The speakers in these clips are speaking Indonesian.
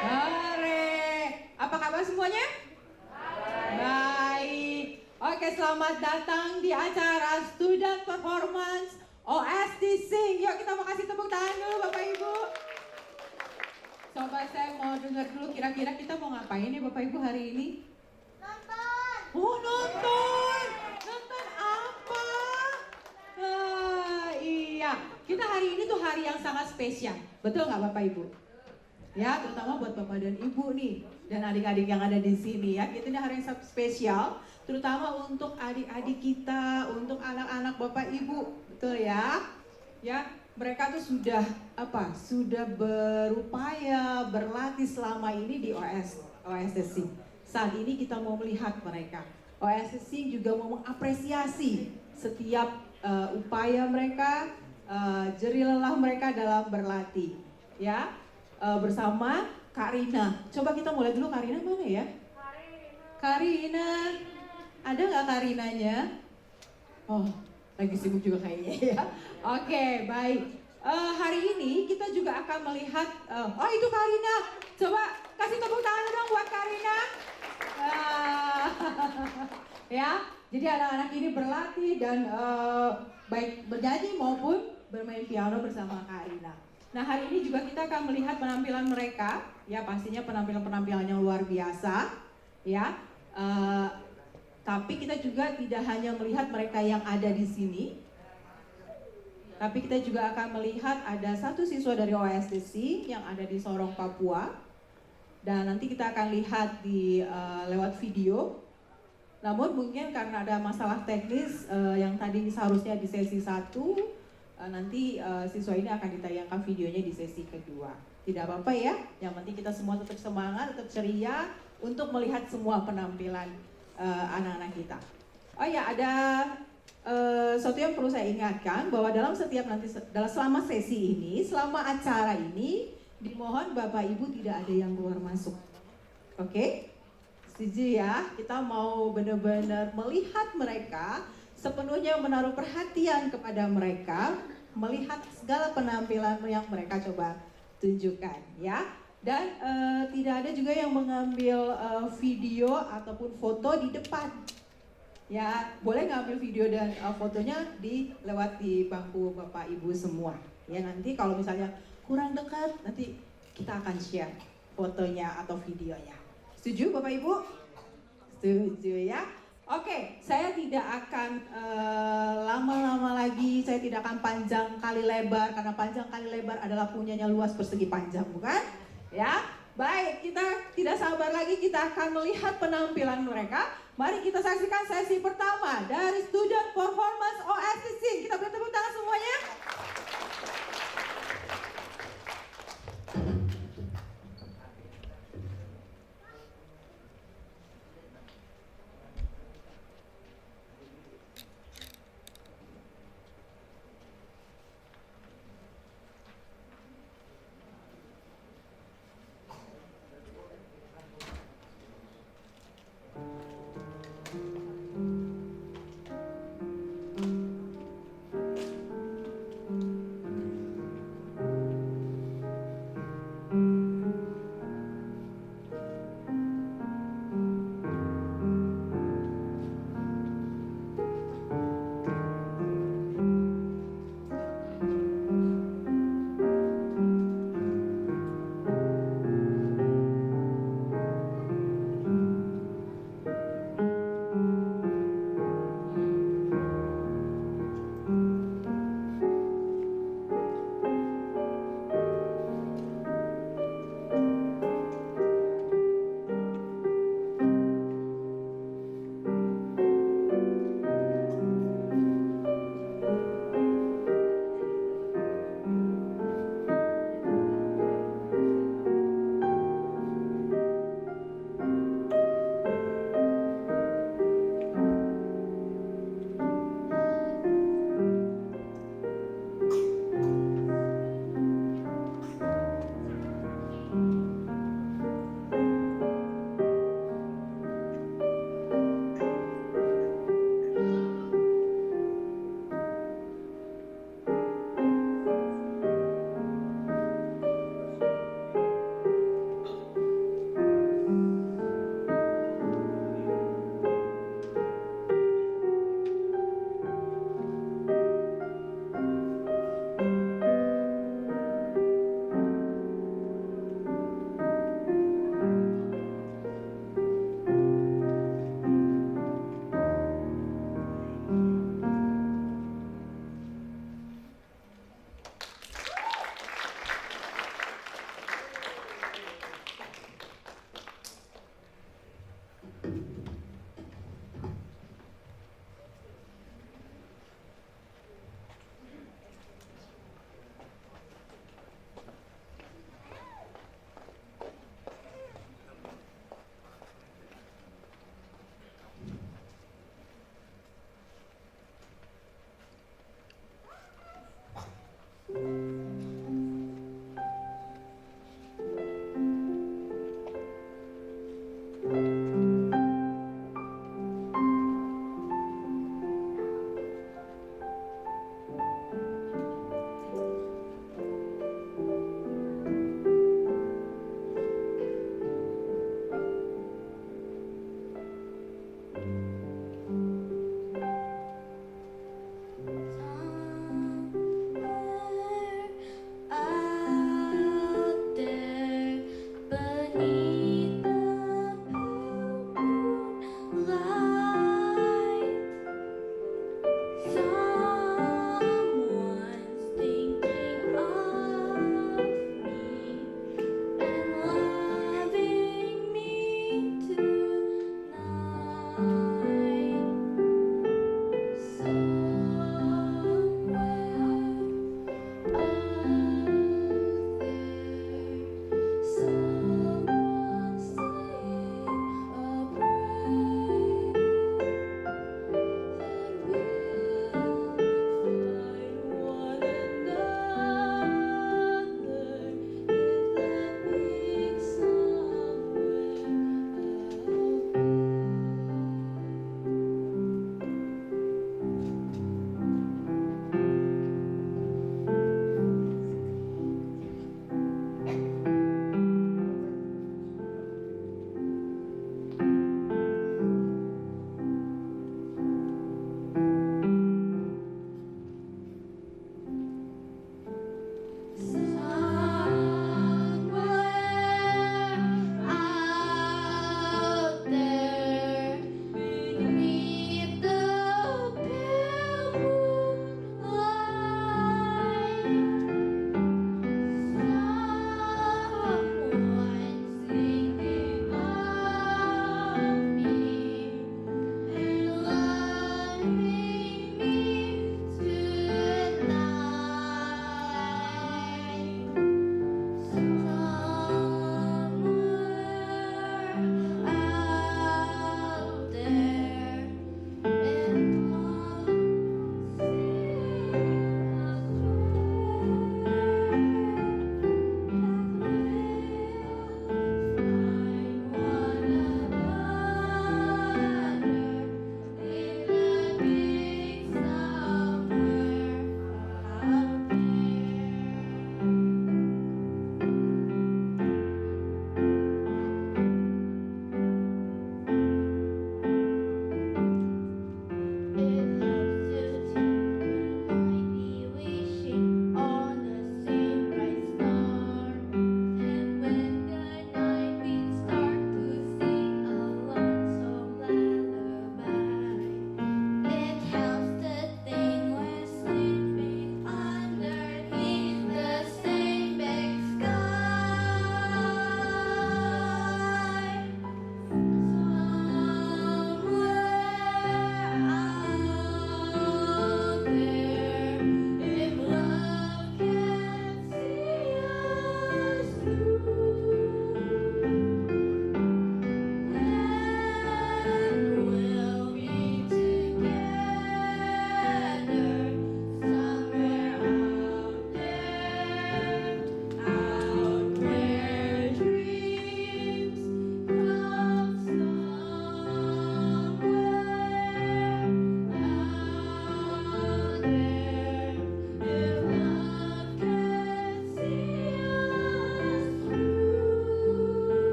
Hore. Apa kabar semuanya? Baik. Oke, selamat datang di acara Student Performance OST Sing. Yuk kita mau kasih tepuk tangan dulu Bapak Ibu. Sobat, saya mau dengar dulu kira-kira kita mau ngapain ya Bapak Ibu hari ini? Nonton. Oh, nonton. Nonton apa? Iya, kita hari ini tuh hari yang sangat spesial. Betul nggak Bapak Ibu? Ya, terutama buat Bapak dan Ibu nih dan adik-adik yang ada di sini ya. Kita ini hari yang sangat spesial, terutama untuk adik-adik kita, untuk anak-anak Bapak Ibu, betul ya? Ya, mereka tuh sudah Sudah berupaya berlatih selama ini di OSSC. Saat ini kita mau melihat mereka. OSSC juga mau mengapresiasi setiap upaya mereka, jerih lelah mereka dalam berlatih, ya. Bersama Kak Rina. Coba kita mulai dulu, Kak Rina mana ya? Kak Rina. Ada nggak Kak Rinanya? Oh, lagi sibuk juga kayaknya ya. Oke, baik. Hari ini kita juga akan melihat, oh itu Kak Rina. Coba kasih tepuk tangan dong buat Kak Rina. Ya, jadi anak-anak ini berlatih dan baik bernyanyi maupun bermain piano bersama Kak Rina. Nah, hari ini juga kita akan melihat penampilan mereka, ya pastinya penampilan-penampilan yang luar biasa, ya. Tapi kita juga tidak hanya melihat mereka yang ada di sini, tapi kita juga akan melihat ada satu siswa dari OSDC yang ada di Sorong, Papua, dan nanti kita akan lihat di lewat video. Namun mungkin karena ada masalah teknis yang tadi seharusnya di sesi 1. Nanti siswa ini akan ditayangkan videonya di sesi kedua. Tidak apa-apa ya, yang penting kita semua tetap semangat, tetap ceria untuk melihat semua penampilan anak-anak kita. Oh ya, ada sesuatu yang perlu saya ingatkan bahwa selama sesi ini, selama acara ini, dimohon Bapak Ibu tidak ada yang keluar masuk. Oke? Setuju ya? Kita mau benar-benar melihat mereka, sepenuhnya menaruh perhatian kepada mereka, melihat segala penampilan yang mereka coba tunjukkan, ya. Dan tidak ada juga yang mengambil video ataupun foto di depan. Ya, boleh ngambil video dan fotonya lewat di bangku Bapak Ibu semua. Ya, nanti kalau misalnya kurang dekat, nanti kita akan share fotonya atau videonya. Setuju Bapak Ibu? Setuju ya? Oke, saya tidak akan lama-lama lagi, saya tidak akan panjang kali lebar, karena panjang kali lebar adalah punyanya luas persegi panjang, bukan? Ya, baik, kita tidak sabar lagi, kita akan melihat penampilan mereka. Mari kita saksikan sesi pertama dari Student Performance OSSC. Kita beri tepuk tangan semuanya.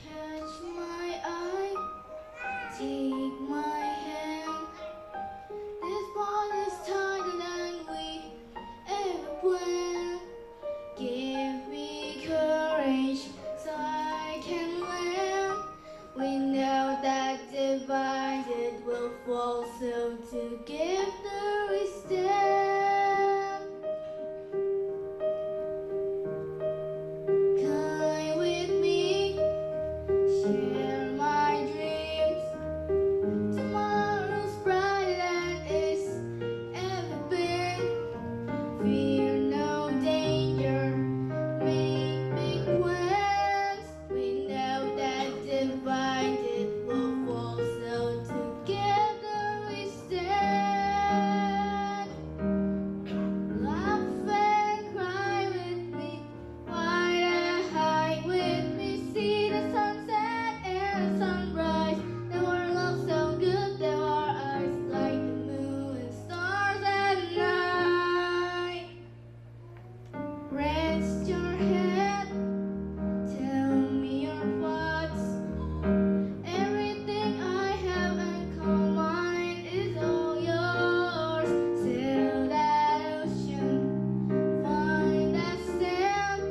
Catch my eye, take my hand. This bond is tighter than we ever planned. Give me courage so I can land. We know that divided will fall, so together we stand. Come with me, share my dreams. Tomorrow's brighter than it's ever been. Fear no danger, make big plans. We know that divided will fall, so together we stand. Laugh and cry with me, fight and hide with me. See the sunset and the sunrise. There were love so good, there were eyes like the moon and stars at night. Rest your head, tell me your thoughts. Everything I have and call mine is all yours. Sail that ocean, find that sand.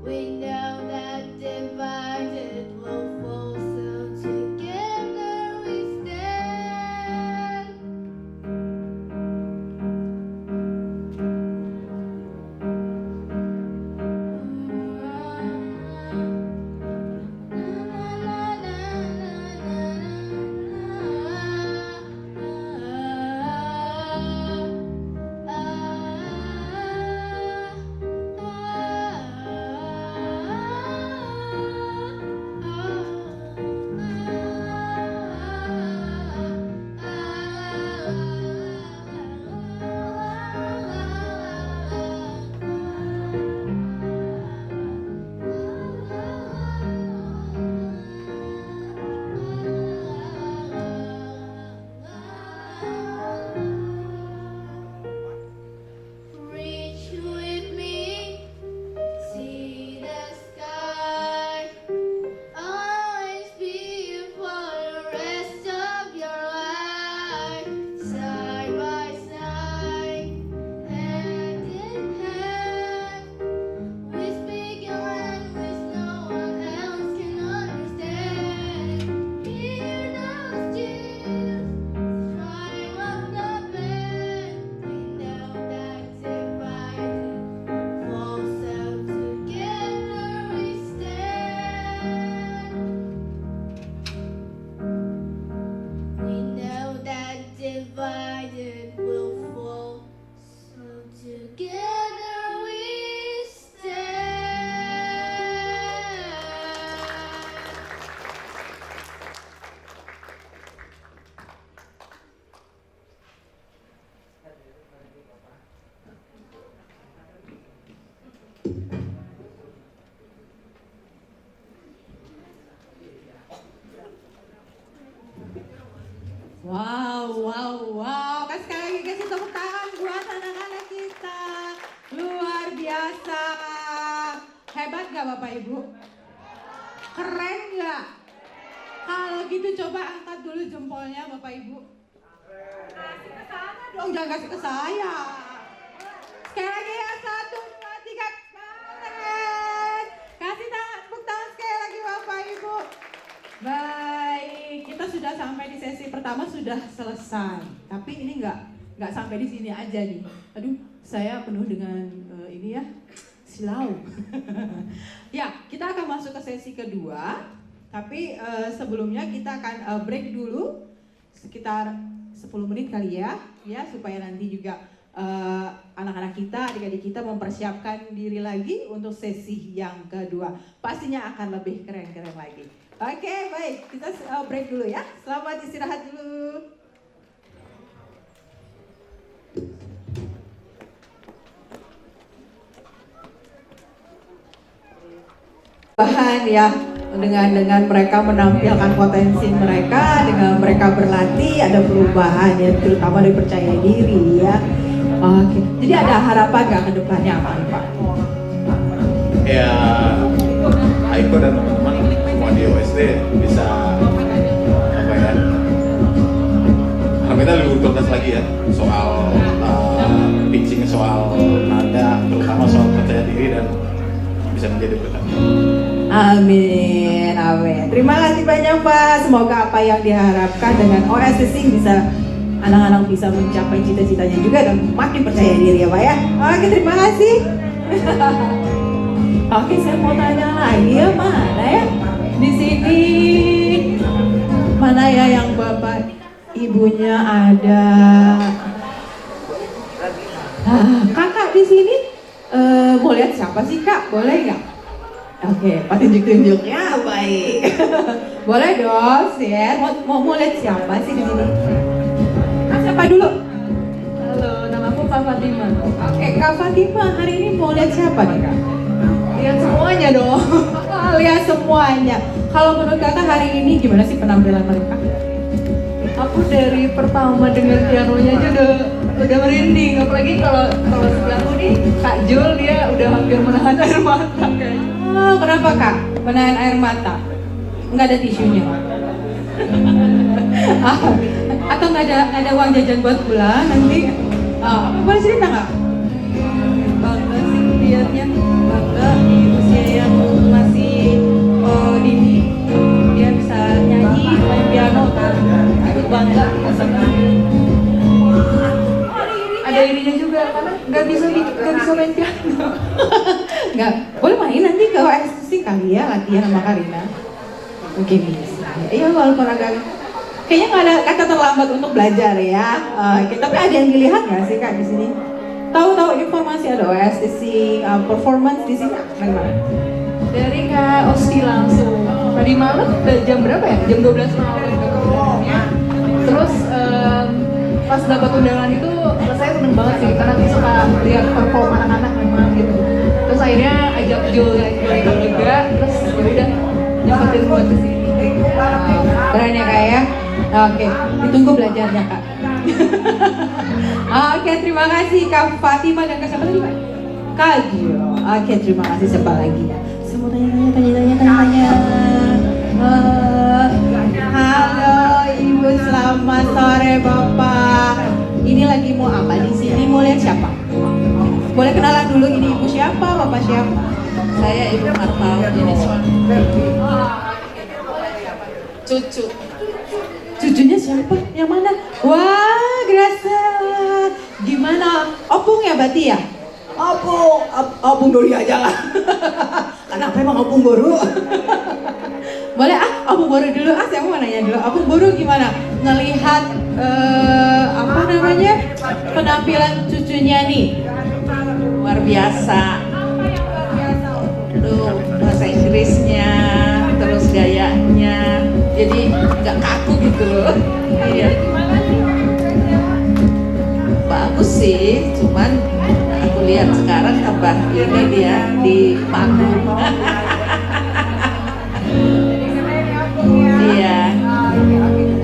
We know that divided will fall, so together we stand. Reach with me, see the sky. Always be here for the rest of your life. Side by side, hand in hand. We speak your language no one else can understand. Hear those cheers, strike up the band. We know that divided falls, so together we stand. We know that divided will fall, so together we stand. Wow. Kan sekali lagi kasih tepuk tangan buat anak-anak kita. Luar biasa. Hebat gak Bapak Ibu? Keren gak? Kalau gitu coba angkat dulu jempolnya Bapak Ibu. Kasih ke sana dong, jangan kasih ke saya. Sekali lagi ya, 1, 2, 3, keren. Kasih tepuk tangan sekali lagi Bapak Ibu. Baik, kita sudah sampai di sesi pertama, sudah selesai. Tapi ini nggak sampai di sini aja nih. Aduh, saya penuh dengan ini ya, silau. Ya, kita akan masuk ke sesi kedua. Tapi sebelumnya kita akan break dulu sekitar 10 menit kali ya, supaya nanti juga anak-anak kita, adik-adik kita mempersiapkan diri lagi untuk sesi yang kedua. Pastinya akan lebih keren-keren lagi. Oke, baik, kita break dulu ya. Selamat istirahat dulu. Bahan ya, dengan mereka menampilkan potensi mereka, dengan mereka berlatih ada perubahan ya, terutama dari percaya diri ya. Oke, jadi ada harapan nggak ke depannya apa Pak? Ya, Aiko dan teman-teman semua di OS tadi ya, soal pitching, soal nada, terutama soal percaya diri dan bisa menjadi berkat. Amin, amin. Terima kasih banyak Pak. Semoga apa yang diharapkan dengan OSS bisa anak-anak bisa mencapai cita-citanya juga dan makin percaya diri ya Pak ya. Oke, terima kasih. Oke, saya mau tanya lagi ya, mana ya? Di sini mana ya yang Bapak Ibunya ada? Kakak di sini mau lihat siapa sih Kak? Boleh nggak? Oke, Pak tunjuk-tunjuknya baik. Boleh dong, share. Mau lihat siapa sih di sini? Siapa dulu? Halo, nama aku Kak Fatima. Oke, Kak Fatima, hari ini mau lihat siapa nih Kak? Lihat semuanya dong. Lihat semuanya. Kalau menurut Kakak hari ini gimana sih penampilan mereka? Aku dari pertama dengar pianonya aja udah merinding. Apalagi kalau sebelahku nih Kak Jul, dia udah hampir menahan air mata kayaknya. Oh, kenapa Kak? Menahan air mata? Nggak ada tisunya? Atau nggak ada uang jajan buat pulang nanti? Boleh cerita nggak? Bangga sih lihatnya, bangga di usia yang masih dini dia bisa nyanyi, main piano kan. Itu bangga sama. Ada irinya juga karena nggak bisa main piano. Nggak, boleh main nanti ke OSC kali ya, latihan sama Karina. Mungkin bisa. Iya, walaupun agak kayaknya nggak ada kata terlambat untuk belajar ya. Oke, tapi ada yang dilihat nggak sih Kak di sini? Tahu informasi ada OSC performance di sini bagaimana? Dari Kak Osti langsung. Tadi malam jam berapa ya? Jam 12 malam. Terus pas dapat undangan itu saya seneng banget sih karena aku suka lihat perform anak-anak memang gitu. Terus akhirnya ajak Jul ikut juga. Terus ya udah nyempetin buat kesini. Keren ya Kak ya? Oke, ditunggu belajarnya Kak. Oke, terima kasih Kak Fatima dan Kak siapa tadi Kak? Kak Gio. Oke, terima kasih siapa lagi ya? Saya mau tanya. Halo Ibu, selamat sore Bapak. Ini lagi mau apa di sini? Mau lihat siapa? Boleh kenalan dulu, ini Ibu siapa, Bapak siapa? Saya Ibu Marpau jenis cucu. Cucunya siapa? Yang mana? Wah, Gracia. Gimana? Opung ya berarti ya? Opung Dori aja lah. Kenapa emang Opung Boru? Boleh Opung Boru dulu. Saya mau nanya dulu. Opung Boru gimana? Ngelihat apa namanya? Penampilan cucunya nih. Luar biasa. Tuh, bahasa Inggrisnya, terus gayanya. Jadi nggak kaku gitu loh. Iya. Bagus sih, cuman aku lihat sekarang tambah ini dia di panggung. Iya.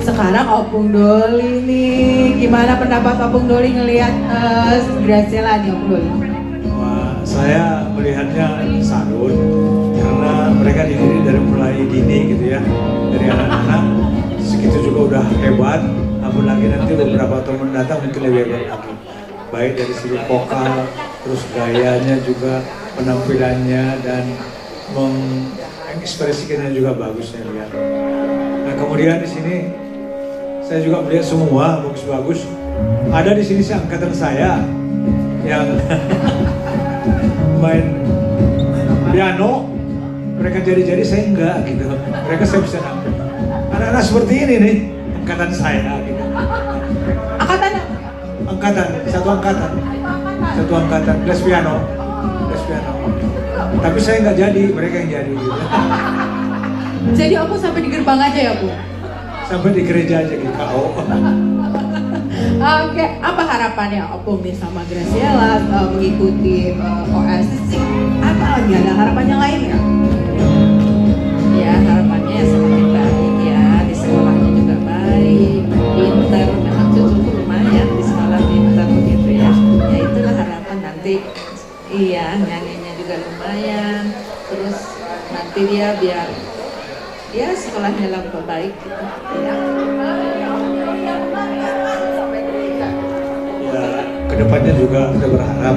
Sekarang Opung Doli nih, gimana pendapat Opung Doli ngelihat Graciela nih Opung Doli? Wah, saya melihatnya salut karena mereka dididik dari mulai dini gitu ya, dari anak-anak segitu juga udah hebat. Apalagi nanti beberapa tahun mendatang mungkin lebih hebat lagi. Baik dari segi vokal, terus gayanya juga, penampilannya dan mengekspresikannya juga bagus saya lihat. Nah kemudian di sini saya juga melihat semua bagus-bagus. Ada di sini angkatan saya yang main piano, mereka jadi saya enggak gitu. Mereka saya bisa nangkep. Anak-anak seperti ini nih, angkatan saya gitu. Satu angkatan, kelas piano. Tapi saya nggak jadi, mereka yang jadi gitu. Jadi Opung sampai di gerbang aja ya Bu? Sampai di gereja aja gitu. Oke, apa harapannya Opung nih sama Graciela mengikuti OSC? Apa lagi ada harapannya lain nggak? Ya harapannya semakin baik ya, di sekolahnya juga baik, pintar. Memang cucuku lumayan di sekolah pintar begitu ya. Ya itulah harapan nanti. Iya, nyanyinya juga lumayan. Terus nanti dia biar ya sekolahnya lebih baik gitu. Ya. kedepannya juga kita berharap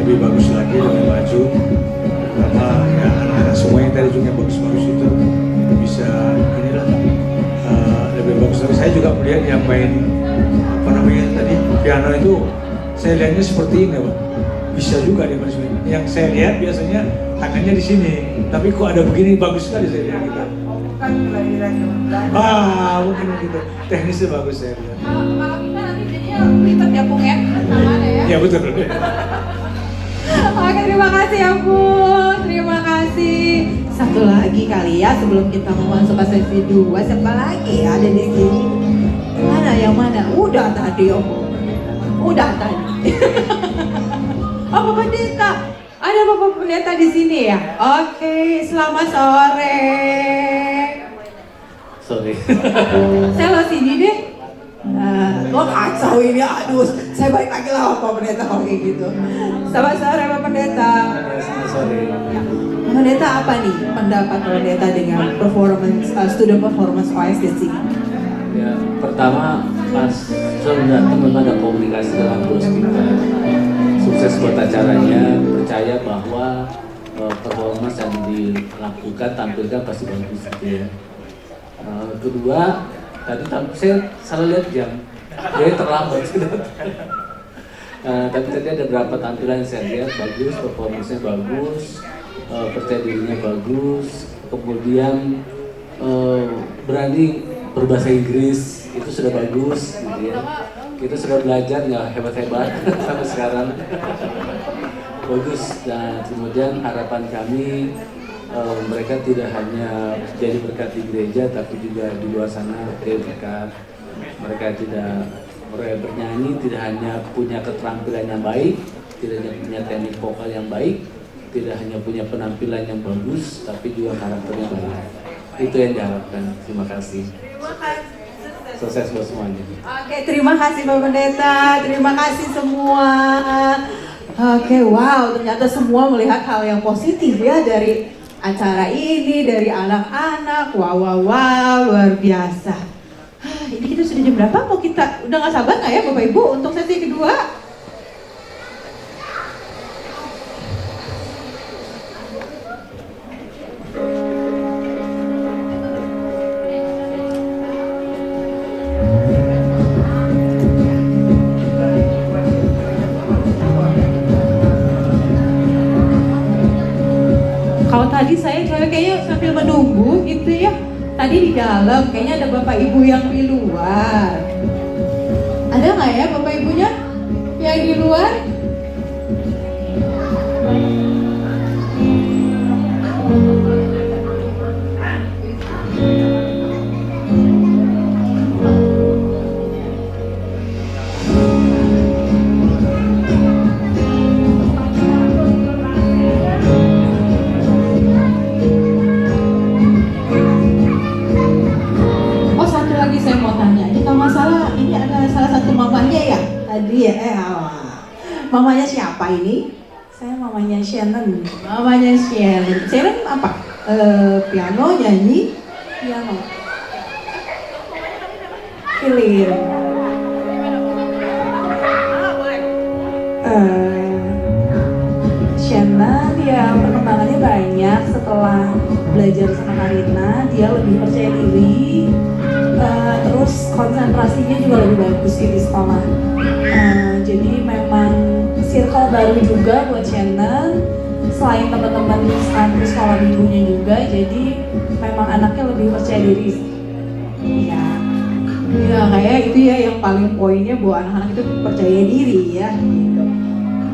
lebih bagus lagi, lebih maju, karena ya anak-anak semua yang tadi juga bagus-bagus itu bisa inilah lebih bagus lagi. Saya juga melihat yang main apa namanya tadi piano itu, saya lihatnya seperti ini Pak, bisa juga dia main. Yang saya lihat biasanya tangannya di sini, tapi kok ada begini, bagus sekali saya lihat kita. Mungkin begitu, teknisnya bagus saya lihat. Kalau kita nanti jadinya lipat ya Pung ya, tangannya ya. Ya betul. Oke, terima kasih ya Pung, terima kasih. Satu lagi kali ya sebelum kita mau masuk ke sesi 2, siapa lagi ya ada di sini? Mana yang mana? Udah tadi Om. Udah tadi. Oh, Bapak Pendeta. Ada Bapak Pendeta di sini ya? Oke, selamat sore. Sorry. Saya lo sini deh. Lo kacau ini, aduh. Saya balik lagi lah Bapak Pendeta kalau kayak gitu. Selamat sore Bapak Pendeta. Sorry. Bapak Pendeta, apa nih pendapat Bapak Pendeta dengan performance student performance OS di sini? Ya, pertama pas sudah teman ada komunikasi dengan bos kita. Sukses buat acaranya, percaya bahwa performance yang dilakukan, tampilkan pasti bagus gitu ya. Kedua, tadi saya salah lihat jam, jadi terlambat gitu. Tapi tadi ada beberapa tampilan yang saya lihat bagus, performance-nya bagus, percaya dirinya bagus, kemudian berani berbahasa Inggris, itu sudah bagus gitu ya. Kita sudah belajar, nggak hebat-hebat sampai sekarang. Bagus. Dan kemudian harapan kami mereka tidak hanya jadi berkat di gereja, tapi juga di luar sana jadi berkat. Mereka bernyanyi tidak hanya punya keterampilan yang baik, tidak hanya punya teknik vokal yang baik, tidak hanya punya penampilan yang bagus, tapi juga karakternya baik. Itu yang diharapkan. Terima kasih. Terima kasih. Sukses buat semuanya. Oke, terima kasih Bapak Pendeta, terima kasih semua. Oke, wow, ternyata semua melihat hal yang positif ya dari acara ini, dari anak-anak. Wow, luar biasa. Ini kita sudah jam berapa? Mau kita, udah gak sabar gak ya Bapak Ibu untuk sesi kedua? Kalau tadi saya kayaknya sambil menunggu gitu ya. Tadi di dalam kayaknya ada bapak ibu yang di luar. Ada nggak ya bapak ibunya yang di luar? Mamanya siapa ini? Saya mamanya Shannon. Mamanya Shannon. Shannon apa? Piano, nyanyi, piano. Pilih. Shannon ya perkembangannya banyak setelah belajar sama Karina. Dia lebih percaya diri. Terus konsentrasinya juga lebih bagus di sekolah. Jadi memang circle baru juga buat Shannon. Selain teman-teman satu sekolah minggunya juga, jadi memang anaknya lebih percaya diri. Iya, ya kayak itu ya yang paling poinnya buat anak-anak itu percaya diri ya. Gitu.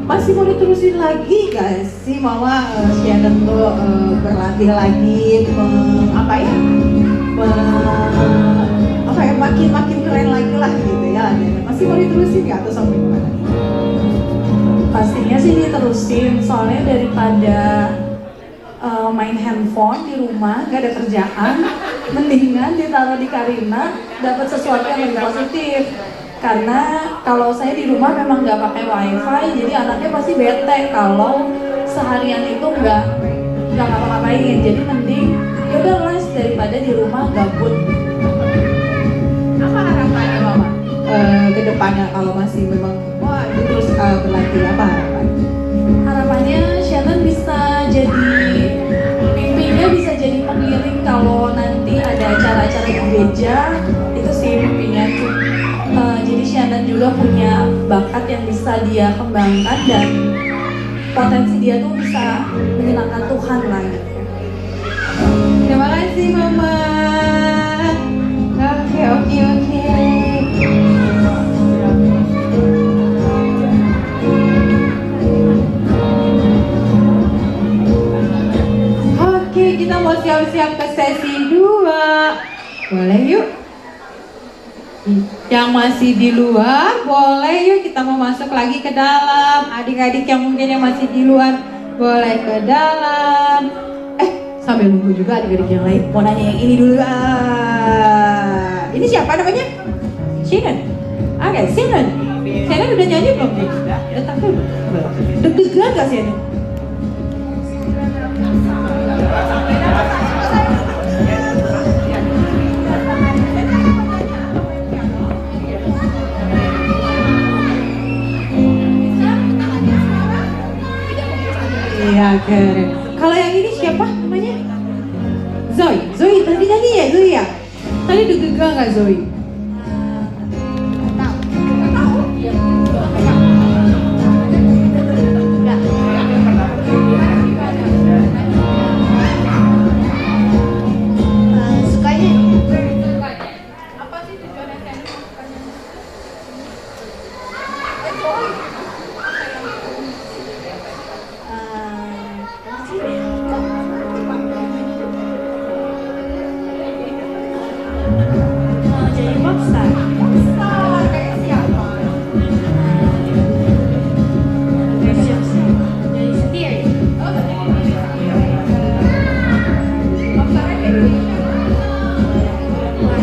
Masih mau diterusin lagi gak sih Mama Shannon tuh berlatih lagi, makin keren lagi lah gitu ya. Masih mau diterusin nggak atau sampai gimana? Pastinya sih diterusin, soalnya daripada main handphone di rumah gak ada kerjaan, mendingan ditaruh di Karina, dapat sesuatu yang lebih positif. Karena kalau saya di rumah memang nggak pakai wifi, jadi anaknya pasti bete kalau seharian itu nggak ngapa-ngapain. Jadi mending yaudah les daripada di rumah gabut. Apa harapannya Mama ke depannya kalau masih memang wah gitu terus berlatih? Apa harapan? Harapannya Shannon bisa jadi, mimpinya bisa jadi pengiring kalau nanti ada acara-acara di gereja, itu sih mimpinya tuh. Jadi Shannon juga punya bakat yang bisa dia kembangkan dan potensi dia tuh bisa menyenangkan Tuhan lah gitu. Terima kasih Mama. Oke. Oke, kita mau siap-siap ke sesi 2. Boleh yuk? Yang masih di luar, boleh yuk kita mau masuk lagi ke dalam. Adik-adik yang mungkin yang masih di luar, boleh ke dalam. Sambil nunggu juga adik-adik yang lain. Mau nanya yang ini dulu. Ini siapa namanya? Shannon. Oke, Shannon. Shannon udah nyanyi belum? Udah tampil belum? Deg-degan gak Shannon? Iya, keren. Kalau yang ini siapa namanya? Zoe tadi nyanyi ya Zoe ya? Tadi deg-degan gak Zoe? Sukanya Apa sih tujuannya Shannon? mau jadi popstar. Kayak siapa? Siap-siap jadi sendiri.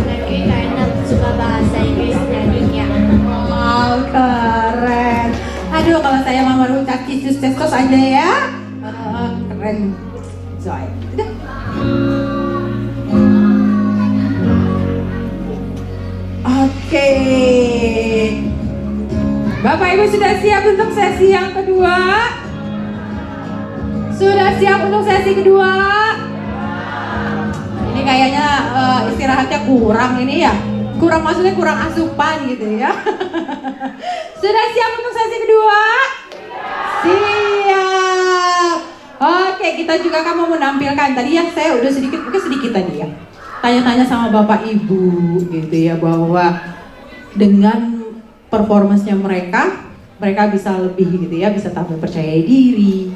Lagi karena suka bahasa Inggris nyanyinya. Wow, keren. Aduh, kalau saya Mama Ruca Kisus Testos aja ya. Keren. Zoe. Udah. Oke. Bapak Ibu sudah siap untuk sesi yang kedua? Sudah siap untuk sesi kedua? Ini kayaknya istirahatnya kurang ini ya. Kurang maksudnya kurang asupan gitu ya. Sudah siap untuk sesi kedua? Siap. Oke, kita juga akan mau menampilkan. Tadi ya saya udah mungkin sedikit tadi ya. Tanya-tanya sama Bapak Ibu gitu ya, bahwa dengan performance-nya mereka bisa lebih gitu ya, bisa tampil percaya diri.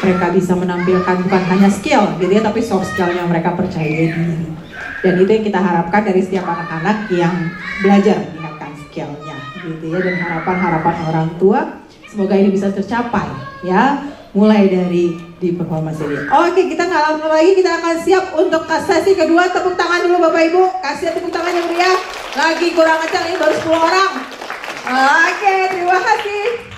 Mereka bisa menampilkan bukan hanya skill gitu ya, tapi soft skill-nya mereka percaya diri. Dan itu yang kita harapkan dari setiap anak-anak yang belajar meningkatkan skill-nya gitu ya. Dan harapan-harapan orang tua semoga ini bisa tercapai ya, mulai dari di performance ini. Oke, kita nggak lama lagi kita akan siap untuk ke sesi kedua. Tepuk tangan dulu Bapak Ibu, kasih tepuk tangan yang meriah. Lagi kurang kencang, ini baru 10 orang. Oke, terima kasih.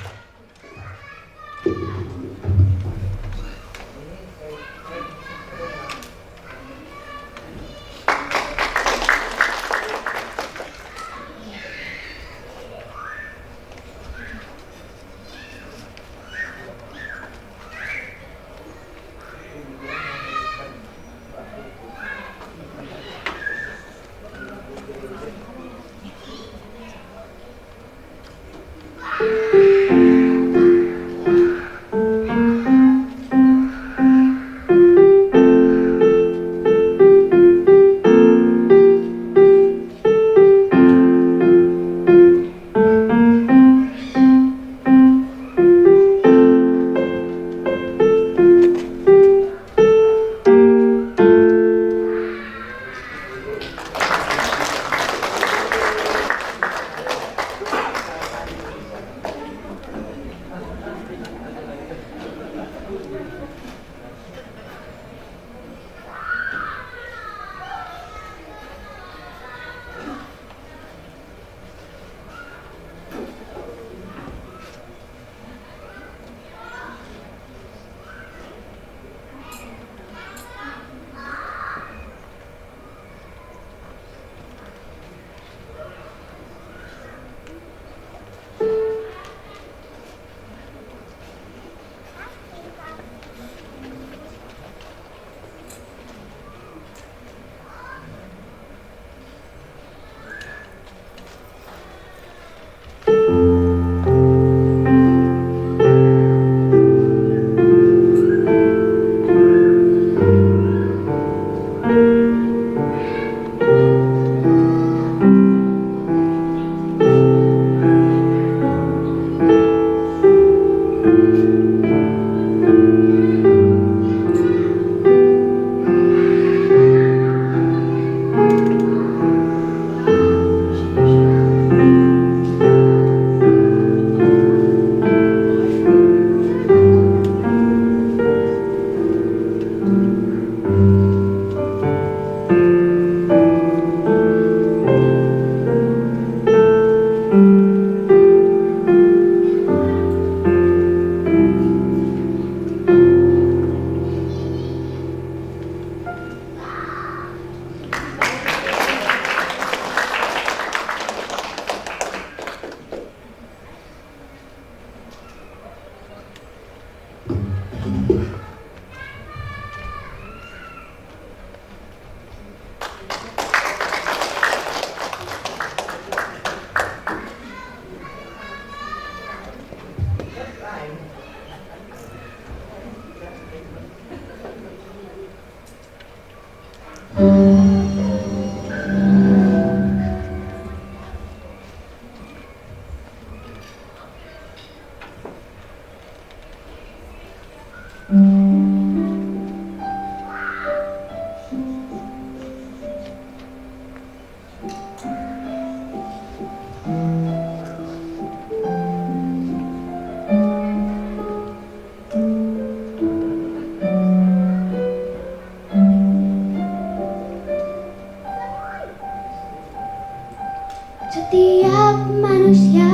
Setiap manusia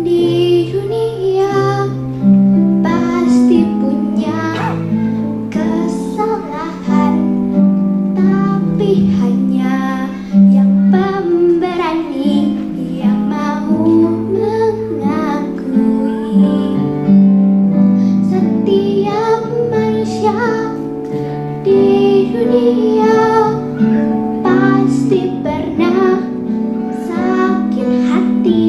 di dunia pasti punya kesalahan, tapi hanya yang pemberani yang mau mengakui. Setiap manusia di dunia pasti pernah sakit hati,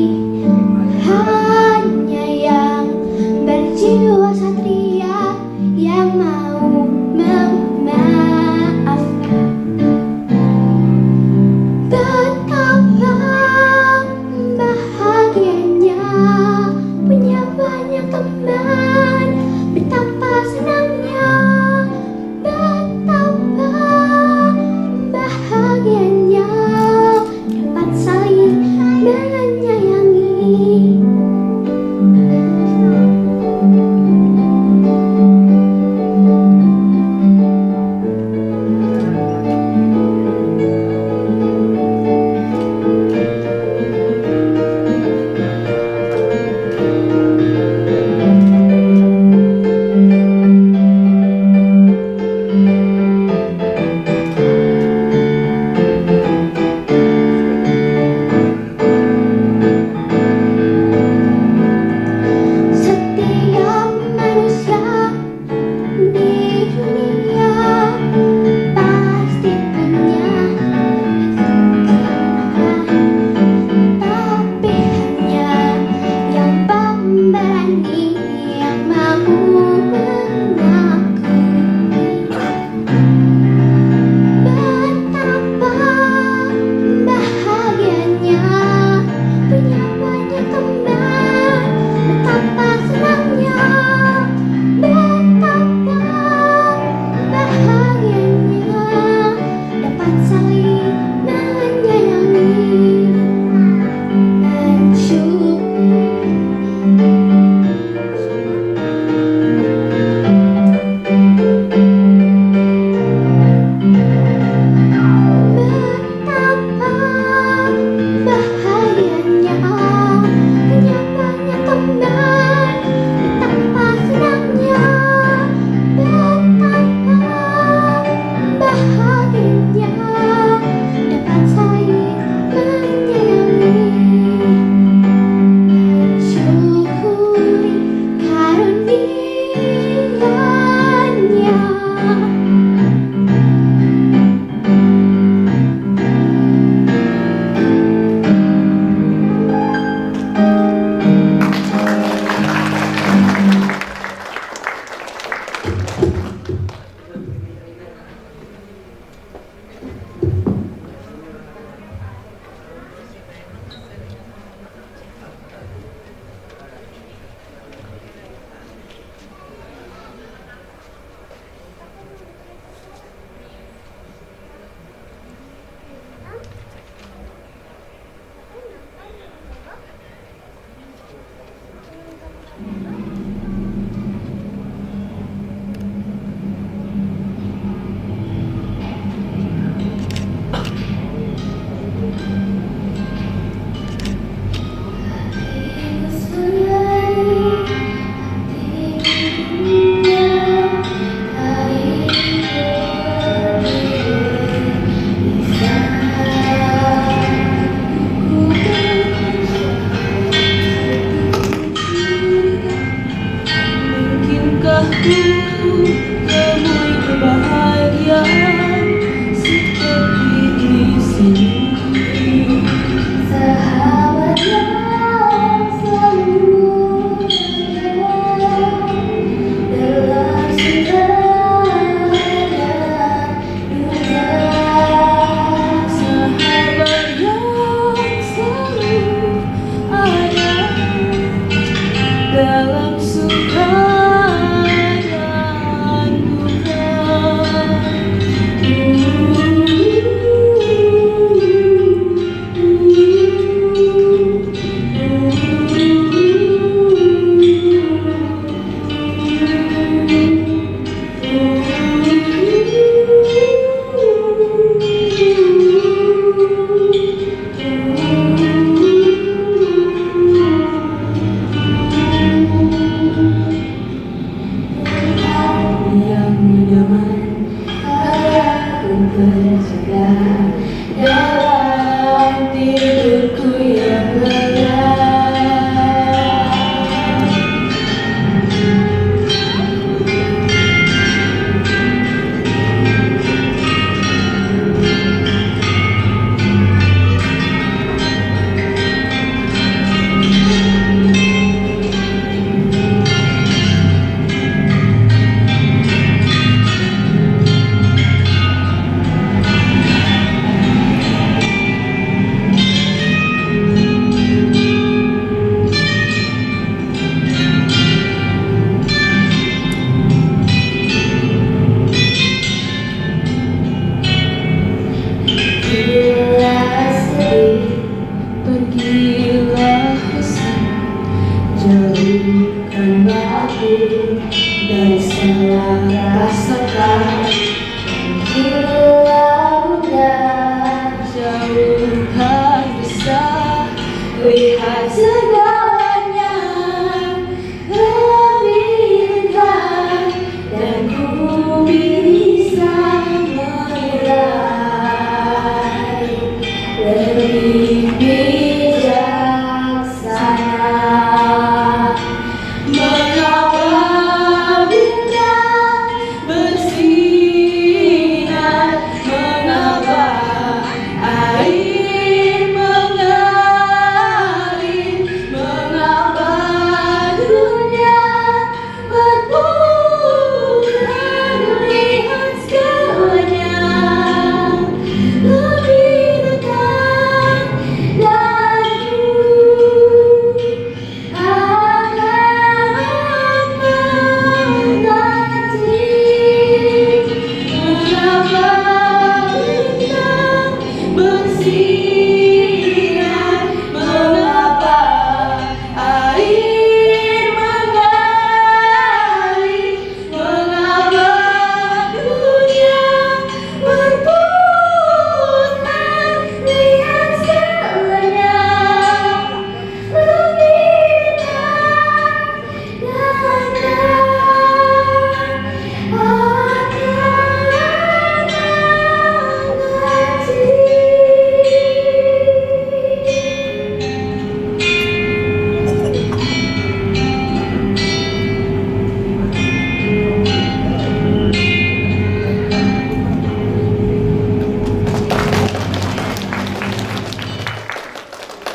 aku dari segala rasakan. Bila bunda jauh kan bisa lihat segalanya lebih indah, dan ku bisa menilai lebih bijaksana. Mengapa bintang bersinar, mengapa air mengalir, mengapa dunia berputar, melihat segalanya lebih dekat, dan ku akan menanti. Mengapa bintang bersinar, mengapa air mengalir, mengapa dunia berputar, lihat segalanya lebih dekat, dan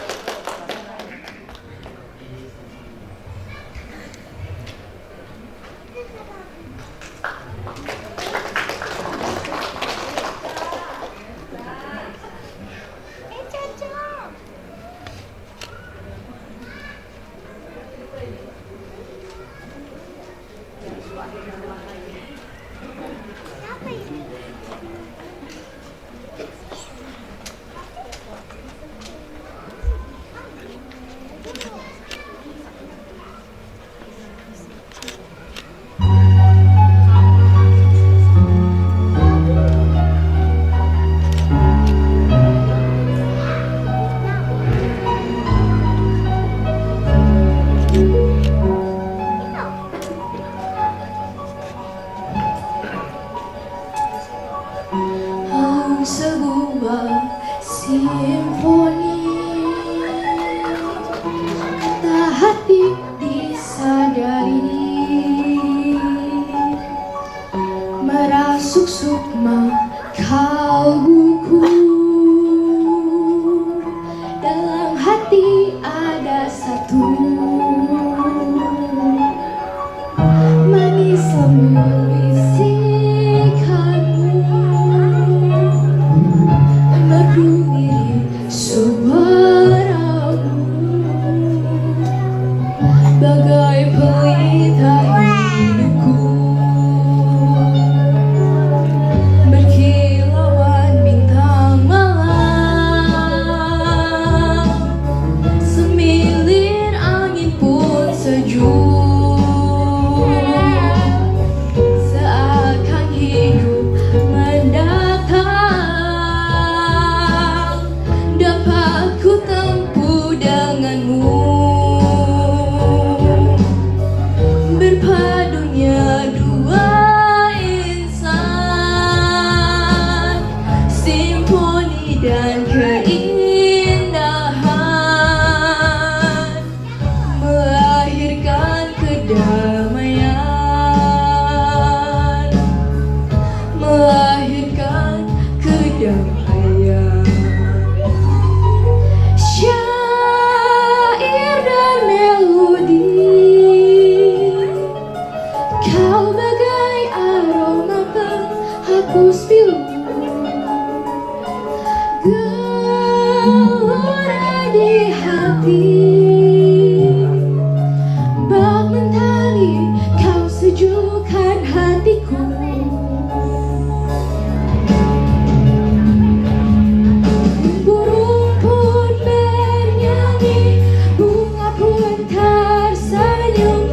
sebuah simfoni kata hati disadari, merasuk sukma kalbuku. Dalam hati ada satu manis lembut bisikanmu, merdu diri suaramu, bagai pelita hidupku, berkilauan bintang malam, semilir angin pun sejuk, seakan hidup mendatang dapat ku tempuh denganmu. Berpadunya dua insan, simfoni dan keindahan, melahirkan kedamaian, melahirkan kedamaian. Syair dan melodi, kau bagai aroma penghapus pilu, gelora di hati, bak mentari kau sejukkan hatiku. Burung pun bernyanyi, bunga pun tersenyum,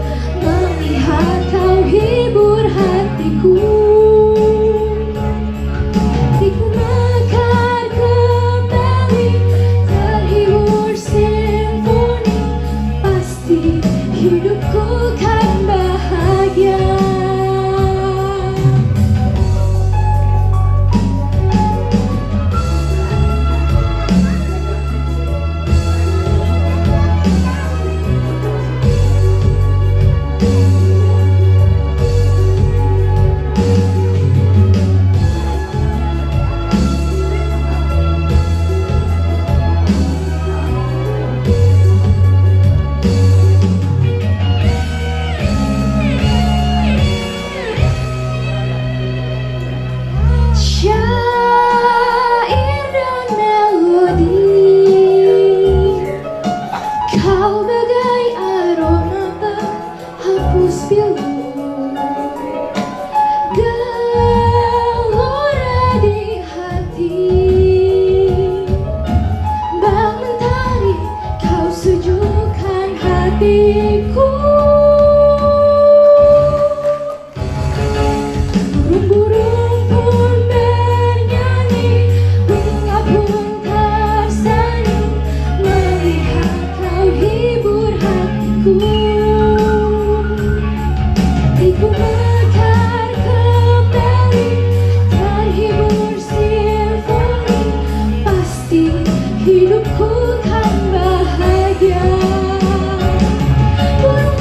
hatiku. Burung-burung pun bernyanyi, bunga pun tersenyum, melihat kau hibur hatiku. Hatiku mekar kembali, terhibur simfoni, pasti hidupku kan bahagia. Burung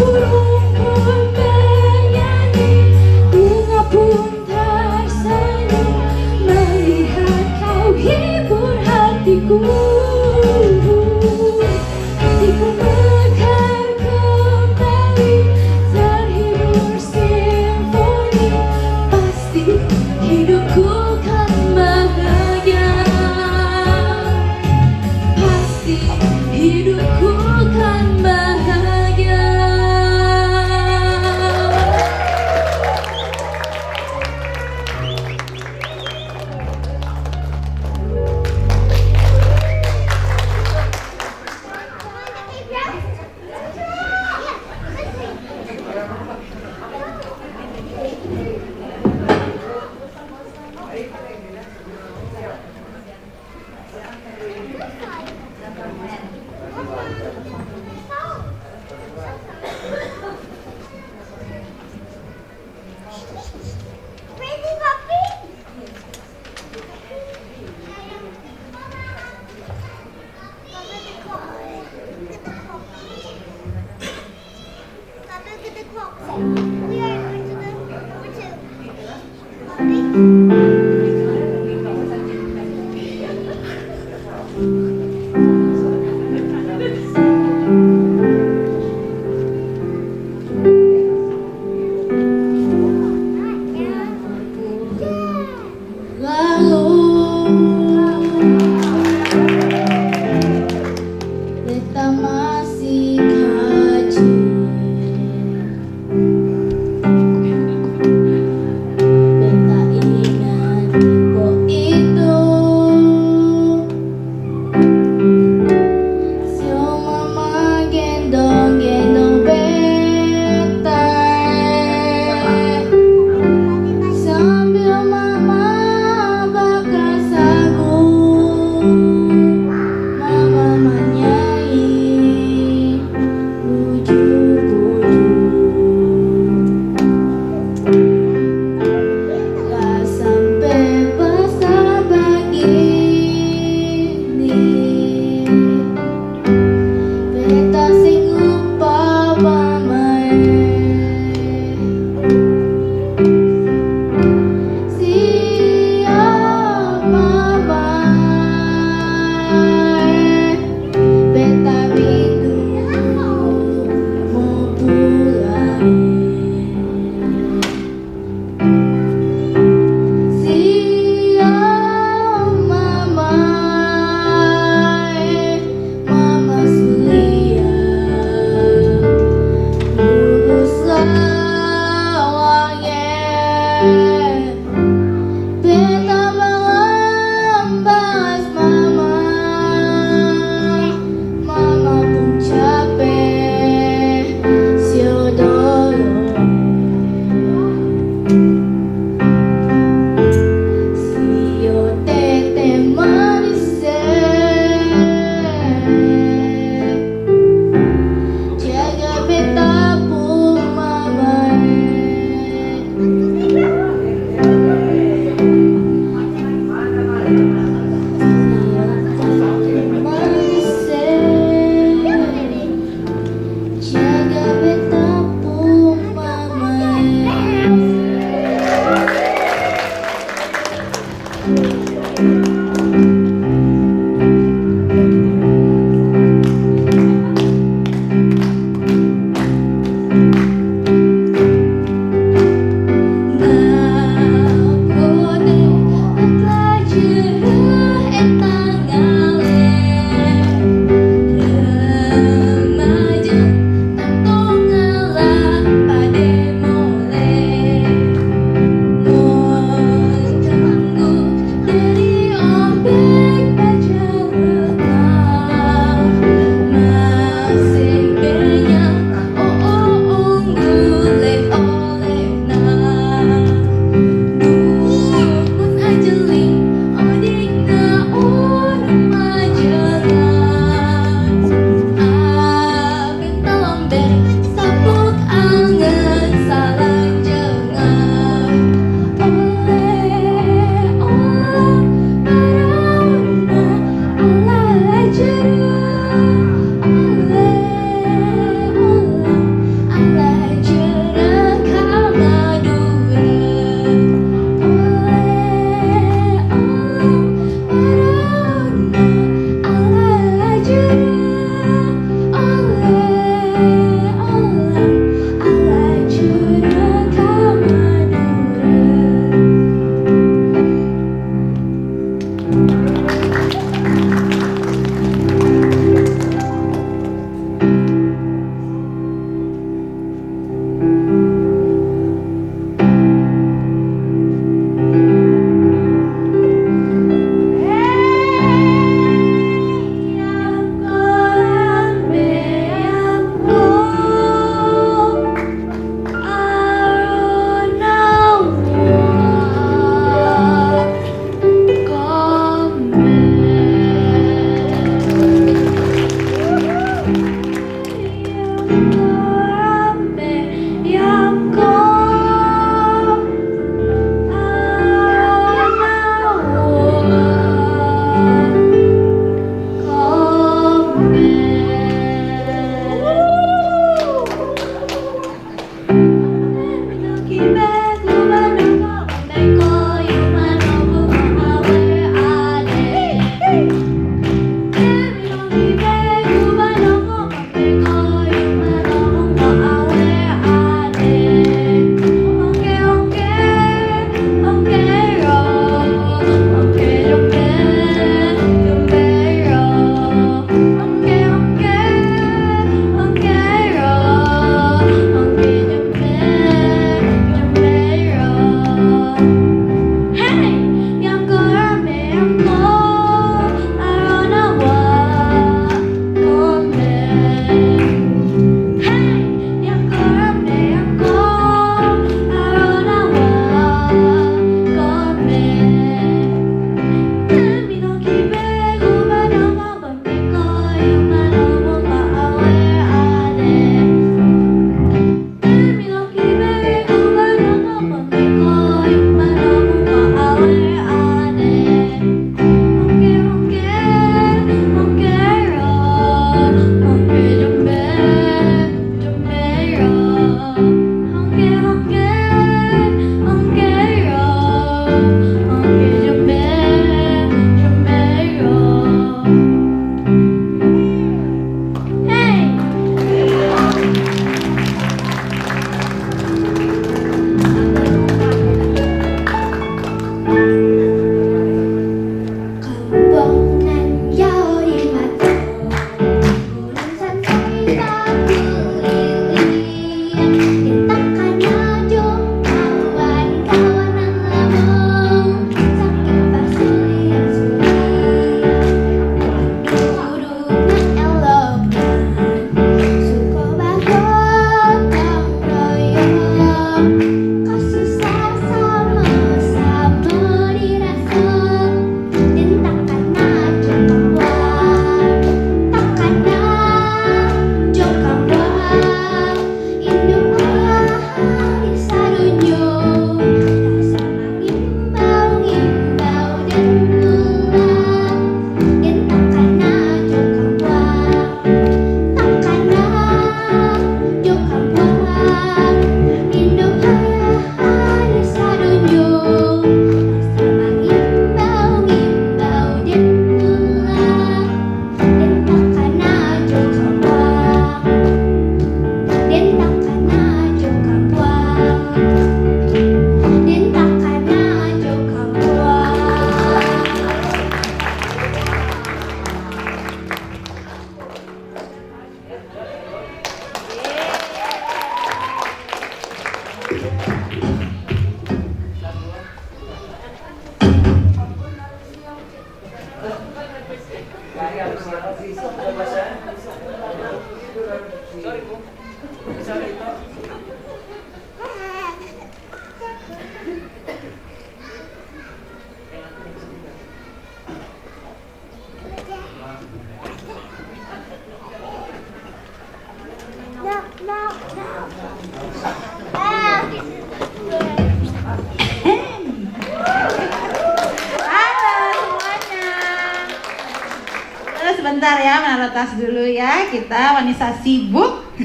Sebentar ya, menaruh tas dulu ya. Kita wanita sibuk.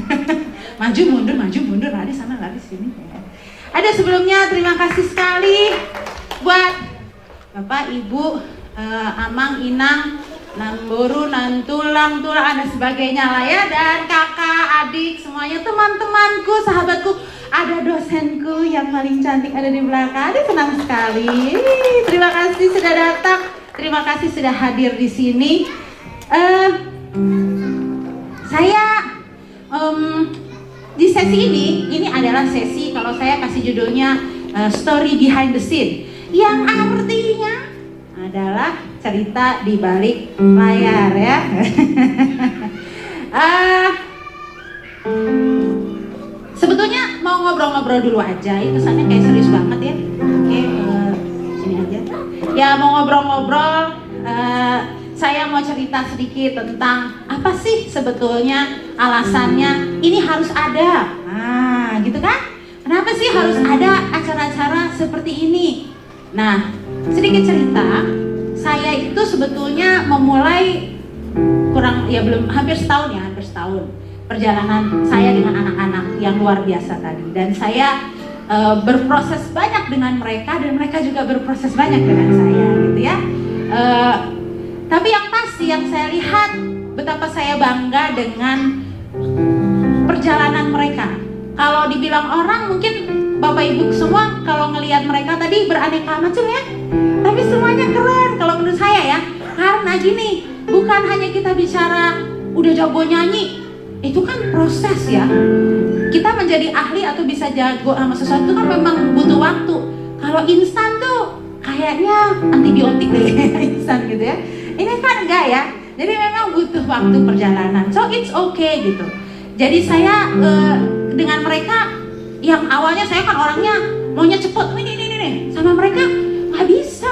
Maju mundur, lari sana, lari sini. Ada sebelumnya terima kasih sekali buat Bapak, Ibu, Amang, Inang, Namboru, Nantulang, Tulang, dan sebagainya lah ya. Dan kakak, adik, semuanya teman-temanku, sahabatku. Ada dosenku yang paling cantik ada di belakang. Aduh, senang sekali. Terima kasih sudah datang. Terima kasih sudah hadir di sini. Saya di sesi ini adalah sesi, kalau saya kasih judulnya story behind the scene, yang artinya adalah cerita di balik layar ya. Sebetulnya mau ngobrol-ngobrol dulu aja, itu kesannya kayak serius banget ya. Oke, sini aja. Ya mau ngobrol-ngobrol. Saya mau cerita sedikit tentang apa sih sebetulnya alasannya ini harus ada. Nah, gitu kan? Kenapa sih harus ada acara-acara seperti ini? Nah, sedikit cerita. Saya itu sebetulnya memulai hampir setahun perjalanan saya dengan anak-anak yang luar biasa tadi. Dan saya berproses banyak dengan mereka dan mereka juga berproses banyak dengan saya, gitu ya. Tapi yang pasti yang saya lihat betapa saya bangga dengan perjalanan mereka. Kalau dibilang orang mungkin Bapak Ibu semua kalau ngelihat mereka tadi beraneka macam ya. Tapi semuanya keren kalau menurut saya ya. Karena gini, bukan hanya kita bicara udah jago nyanyi, itu kan proses ya. Kita menjadi ahli atau bisa jago sama sesuatu kan memang butuh waktu. Kalau instan tuh kayaknya antibiotik deh instan gitu ya. Ini kan enggak ya, jadi memang butuh waktu perjalanan. So it's okay gitu. Jadi saya dengan mereka yang awalnya saya kan orangnya maunya cepet, ini sama mereka nggak bisa.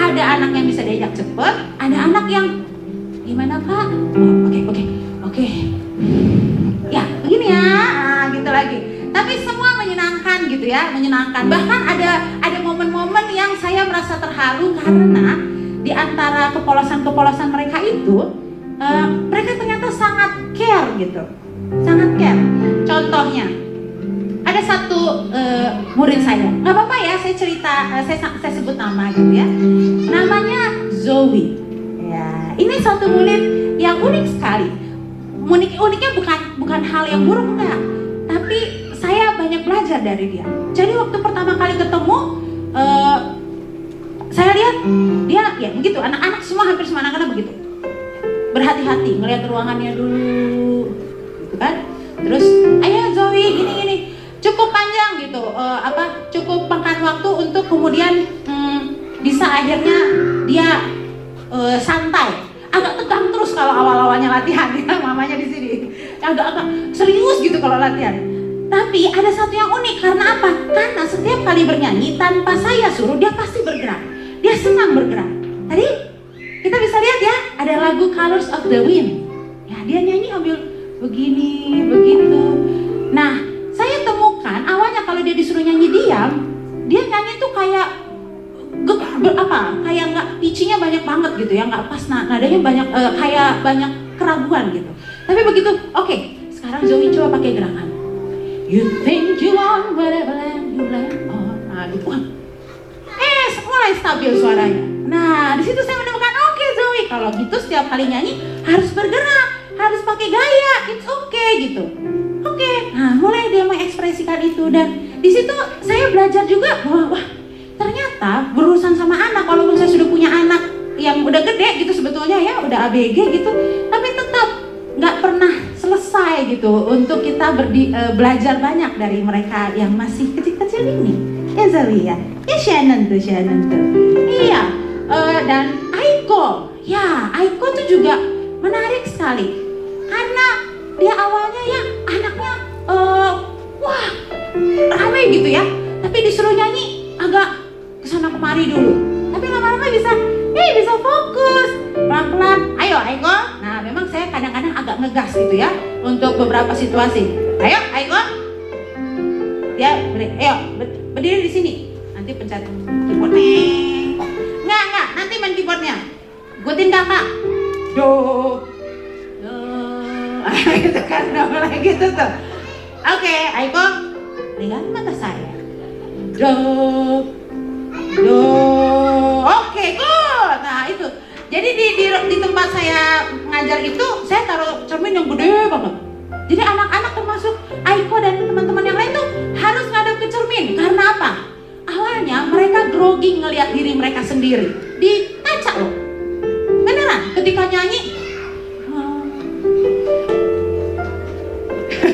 Ada anak yang bisa diajak cepet, ada anak yang gimana Kak? Oh, oke. Ya begini ya, gitu lagi. Tapi semua menyenangkan gitu ya, menyenangkan. Bahkan ada momen-momen yang saya merasa terharu karena di antara kepolosan-kepolosan mereka itu, mereka ternyata sangat care gitu, sangat care. Contohnya, ada satu murid saya, nggak apa-apa ya, saya cerita, saya sebut nama gitu ya. Namanya Zoe. Ya, ini satu murid yang unik sekali. Uniknya bukan hal yang buruk enggak, tapi saya banyak belajar dari dia. Jadi waktu pertama kali ketemu, saya lihat dia ya begitu, anak-anak semua hampir semua anak-anak begitu, berhati-hati ngelihat ruangannya dulu, gitu kan. Terus, ayo Zoe gini, cukup panjang gitu, cukup makan waktu untuk kemudian bisa akhirnya dia santai. Agak tegang terus kalau awal-awalnya latihan ya, mamanya di sini, agak serius gitu kalau latihan. Tapi ada satu yang unik, karena apa? Karena setiap kali bernyanyi tanpa saya suruh dia pasti bergerak. Dia senang bergerak. Tadi kita bisa lihat ya, ada lagu Colors of the Wind. Ya, dia nyanyi ambil begini, begitu. Nah, saya temukan awalnya kalau dia disuruh nyanyi diam, dia nyanyi tuh kayak kayak nggak pitchnya banyak banget gitu ya, nggak pas nadanya banyak, kayak banyak keraguan gitu. Tapi begitu, oke, sekarang Zoe coba pakai gerakan. You think you want whatever land you land on. Nah, gitu kan. Mulai stabil suaranya. Nah, di situ saya menemukan, oke Zoe, kalau gitu setiap kali nyanyi harus bergerak, harus pakai gaya, it's okay gitu. Oke. Nah, mulai dia mengekspresikan itu, dan di situ saya belajar juga bahwa wah, ternyata berurusan sama anak, walaupun saya sudah punya anak yang udah gede gitu sebetulnya ya, udah ABG gitu, tapi tetap nggak pernah selesai gitu untuk kita belajar banyak dari mereka yang masih kecil-kecil ini. Ya Zoe ya, ya Shannon tuh. Iya, dan Aiko tuh juga juga menarik sekali. Karena dia awalnya ya anaknya wah ramai gitu ya, tapi disuruh nyanyi agak kesana kemari dulu. Tapi lama-lama bisa fokus pelan-pelan. Ayo Aiko. Nah memang saya kadang-kadang agak ngegas gitu ya untuk beberapa situasi. Ayo Aiko. Ya berdiri di sini. Nanti pencet keyboard. Enggak, nanti main keyboardnya. Ikutin kakak. Do. Gitu kan, mulai gitu tuh. Oke, Aiko, lihat mata saya. Do. Oke, good. Nah itu. Jadi di tempat saya ngajar itu, saya taruh cermin yang gede banget. Jadi anak-anak termasuk Aiko dan teman-teman yang lain tuh harus ngadep ke cermin. Karena apa? Awalnya mereka grogi ngelihat diri mereka sendiri di kaca loh. Beneran, ketika nyanyi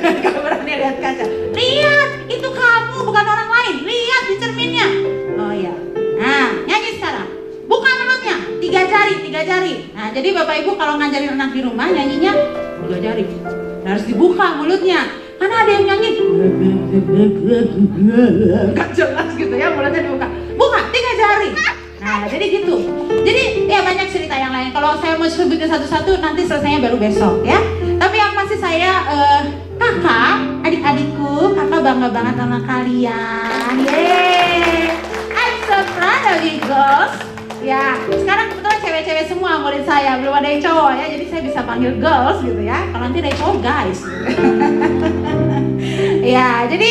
gak berani lihat kaca. Lihat, itu kamu bukan orang lain. Lihat di cerminnya. Oh iya. Nah, nyanyi sekarang. Buka mulutnya, 3 jari. Nah, jadi Bapak Ibu kalau ngajarin anak di rumah nyanyinya 3 jari. Harus dibuka mulutnya. Karena ada yang nyanyi gak jelas gitu ya, mulutnya dibuka. Buka 3 jari. Nah jadi gitu. Jadi ya banyak cerita yang lain. Kalau saya mau sebutin satu-satu nanti selesainya baru besok ya. Tapi yang pasti saya kakak, adik-adikku, kakak bangga banget sama kalian. Yeay, I'm so proud of you girls. Ya, sekarang kebetulan cewek-cewek semua murid saya, belum ada yang cowok ya. Jadi saya bisa panggil girls gitu ya. Kalau nanti ada cowok guys. Ya, jadi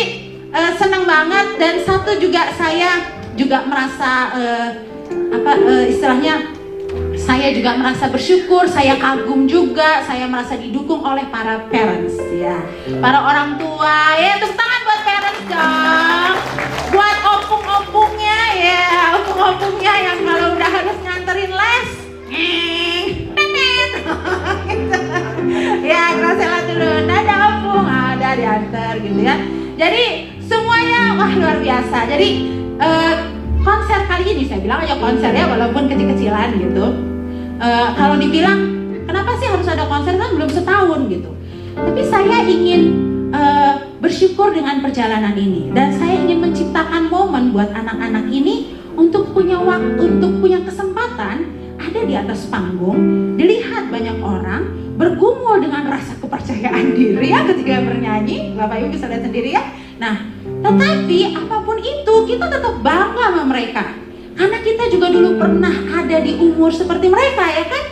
senang banget. Dan satu juga saya juga merasa istilahnya saya juga merasa bersyukur, saya kagum juga, saya merasa didukung oleh para parents ya, para orang tua ya. Tepuk tangan buat parents dong, buat opung-opungnya ya, opung-opungnya yang kalau udah harus nganterin les ya Graciela dulu, ada opung, ada diantar gitu ya. Jadi semuanya wah luar biasa. Jadi konser kali ini saya bilang aja konser ya, walaupun kecil-kecilan gitu. Kalau dibilang kenapa sih harus ada konser, kan belum setahun gitu. Tapi saya ingin bersyukur dengan perjalanan ini, dan saya ingin menciptakan momen buat anak-anak ini untuk punya waktu, untuk punya kesempatan ada di atas panggung, dilihat banyak orang, bergumul dengan rasa kepercayaan diri ya ketika bernyanyi. Bapak Ibu bisa lihat sendiri ya. Nah, tetapi apapun itu kita tetap bangga sama mereka, karena kita juga dulu pernah ada di umur seperti mereka ya kan.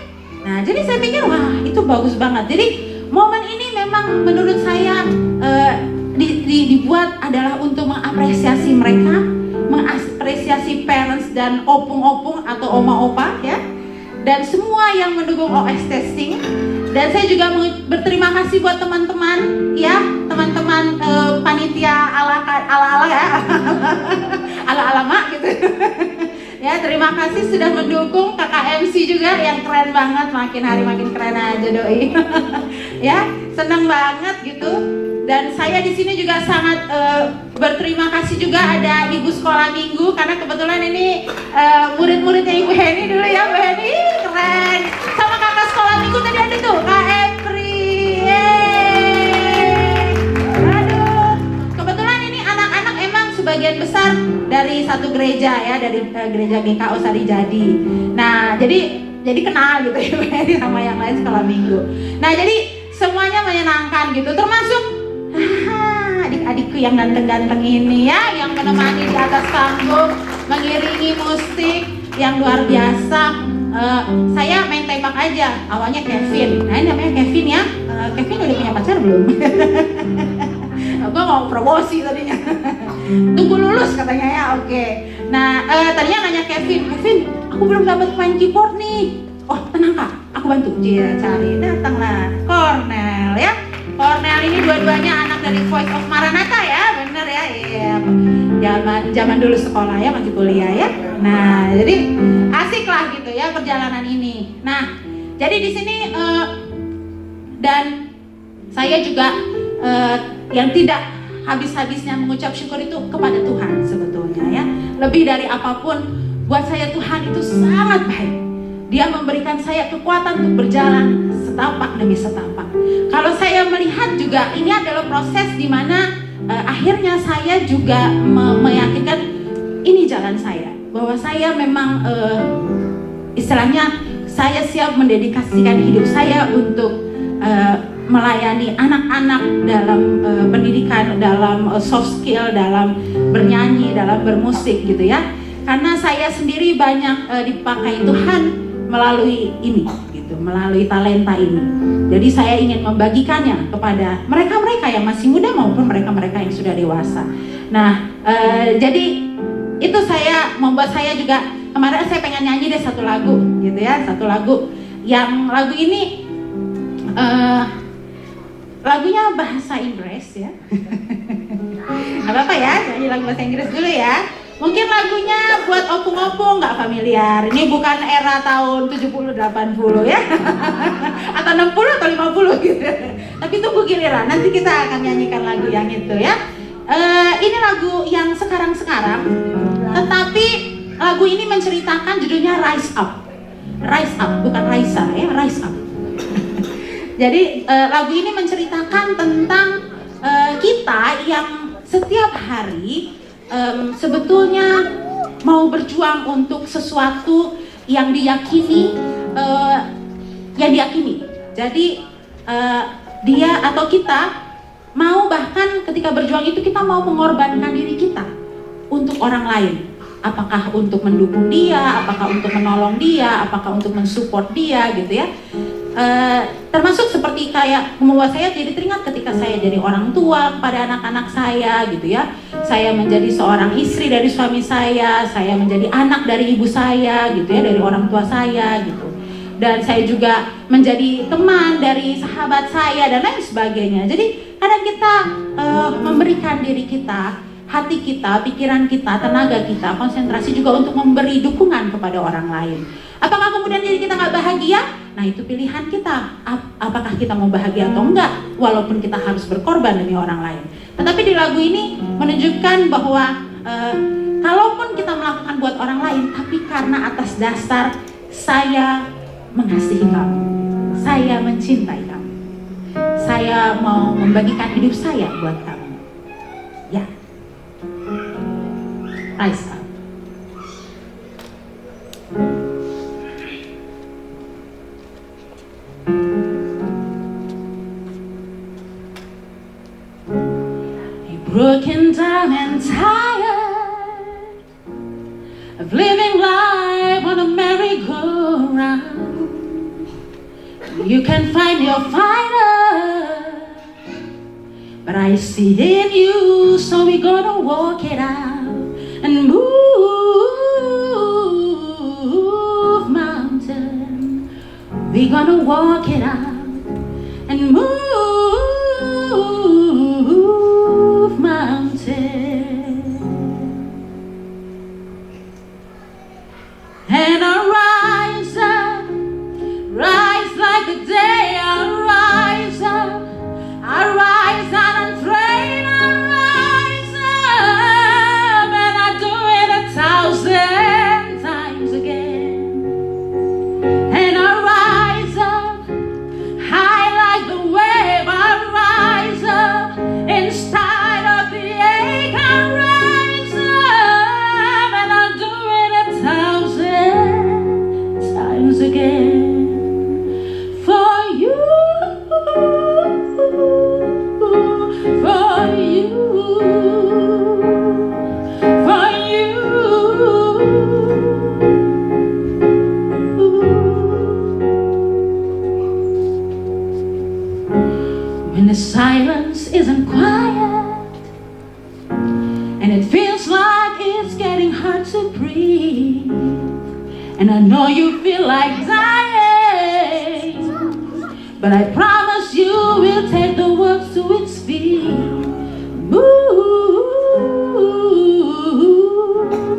Nah jadi saya pikir wah itu bagus banget. Jadi momen ini memang menurut saya dibuat adalah untuk mengapresiasi mereka, mengapresiasi parents dan opung-opung atau oma-opa ya, dan semua yang mendukung OS Testing. Dan saya juga berterima kasih buat teman-teman ya, teman-teman panitia ala ya, ala mak gitu. Ya terima kasih sudah mendukung. Kakak MC juga yang keren banget, makin hari makin keren aja doi. Ya senang banget gitu. Dan saya di sini juga sangat berterima kasih juga ada Ibu Sekolah Minggu, karena kebetulan ini murid-muridnya Ibu Heni dulu ya, Bu Heni keren. Sama kakak sekolah minggu tadi ada tuh Kak Epri. Aduh, kebetulan ini anak-anak emang sebagian besar dari satu gereja ya, dari gereja GKO Sarijadi. Nah jadi kenal gitu Ibu Heni sama yang lain sekolah minggu. Nah jadi semuanya menyenangkan gitu, termasuk adik-adikku yang ganteng-ganteng ini ya, yang menemani di atas panggung, mengiringi musik yang luar biasa. Saya main tembak aja, awalnya Kevin. Nah ini namanya Kevin ya. Kevin udah punya pacar belum? Gue mau promosi tadinya. Tunggu lulus katanya ya, oke. Nah tadinya nanya Kevin, aku belum dapat main keyboard nih. Oh tenang kak, aku bantu. Dia cari, datanglah Cornel ya. Cornel ini dua-duanya anak dari Voice of Maranatha ya, bener ya, iya. Zaman dulu sekolah ya, masih kuliah ya. Nah, jadi asik lah gitu ya perjalanan ini. Nah, jadi di sini dan saya juga yang tidak habis-habisnya mengucap syukur itu kepada Tuhan sebetulnya ya. Lebih dari apapun, buat saya Tuhan itu sangat baik. Dia memberikan saya kekuatan untuk berjalan setapak demi setapak. Kalau saya melihat juga ini adalah proses di mana akhirnya saya juga meyakinkan ini jalan saya, bahwa saya memang istilahnya saya siap mendedikasikan hidup saya untuk melayani anak-anak dalam pendidikan, dalam soft skill, dalam bernyanyi, dalam bermusik gitu ya. Karena saya sendiri banyak dipakai Tuhan melalui ini gitu, melalui talenta ini. Jadi saya ingin membagikannya kepada mereka-mereka yang masih muda maupun mereka-mereka yang sudah dewasa. Nah, jadi itu membuat saya juga kemarin saya pengen nyanyi deh satu lagu gitu ya, satu lagu yang lagu ini lagunya bahasa Inggris ya. Gak apa-apa ya, nyanyi lagu bahasa Inggris dulu ya. Mungkin lagunya buat opung-opung nggak familiar. Ini bukan era tahun 70-80 ya. Atau 60 atau 50 gitu. Tapi tunggu giliran, nanti kita akan nyanyikan lagu yang itu ya. Ini lagu yang sekarang-sekarang, tetapi lagu ini menceritakan judulnya Rise Up. Rise Up, bukan Raisa ya, Rise Up. Jadi lagu ini menceritakan tentang kita yang setiap hari sebetulnya mau berjuang untuk sesuatu yang diyakini, Jadi dia atau kita mau, bahkan ketika berjuang itu kita mau mengorbankan diri kita untuk orang lain. Apakah untuk mendukung dia, apakah untuk menolong dia, apakah untuk mensupport dia gitu ya. Termasuk seperti kayak membuat saya jadi teringat ketika saya jadi orang tua pada anak-anak saya gitu ya. Saya menjadi seorang istri dari suami saya menjadi anak dari ibu saya gitu ya, dari orang tua saya gitu. Dan saya juga menjadi teman dari sahabat saya dan lain sebagainya. Jadi kadang kita memberikan diri kita, hati kita, pikiran kita, tenaga kita, konsentrasi juga untuk memberi dukungan kepada orang lain. Apakah kemudian diri kita nggak bahagia? Nah itu pilihan kita. Apakah kita mau bahagia atau enggak? Walaupun kita harus berkorban demi orang lain. Tetapi di lagu ini menunjukkan bahwa kalaupun kita melakukan buat orang lain, tapi karena atas dasar saya mengasihi kamu, saya mencintai kamu, saya mau membagikan hidup saya buat kamu. Ya, Rise Up. Broken down and tired of living life on a merry-go-round. You can find your fighter, but I see in you, so we're gonna walk it out and move mountain. We're gonna walk it out and move mountain. And I rise up, rise like the day. I rise up, I rise out and train. I rise up, and I do it 1,000 times again. And I rise up, high like the wave. I rise up in spite of the ache. I rise up, and I do it 1,000 times again. For you, for you, for you. When the silence isn't quiet and it feels like it's getting hard to breathe, and I know you feel like dying, but I promise you will take the words to its feet. Move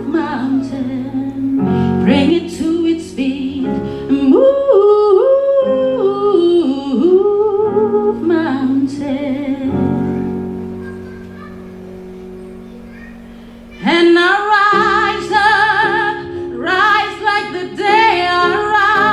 mountain, bring it to its feet. Move mountain. And I rise up, rise like the day. I rise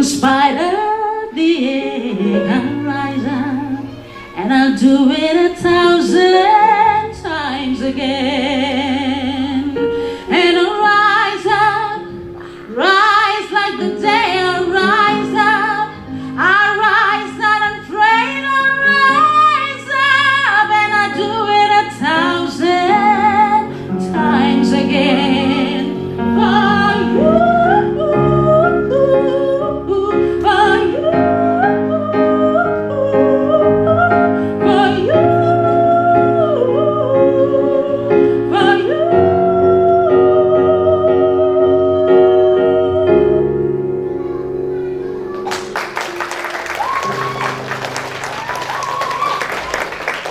In spite of the ache, I'll rise up, and I'll do it 1,000 times again. And I'll rise up, rise like the day. I'll rise up, I'll rise not afraid. I'll rise up, and I'll do it 1,000 times again. For you, for you, for you, for you.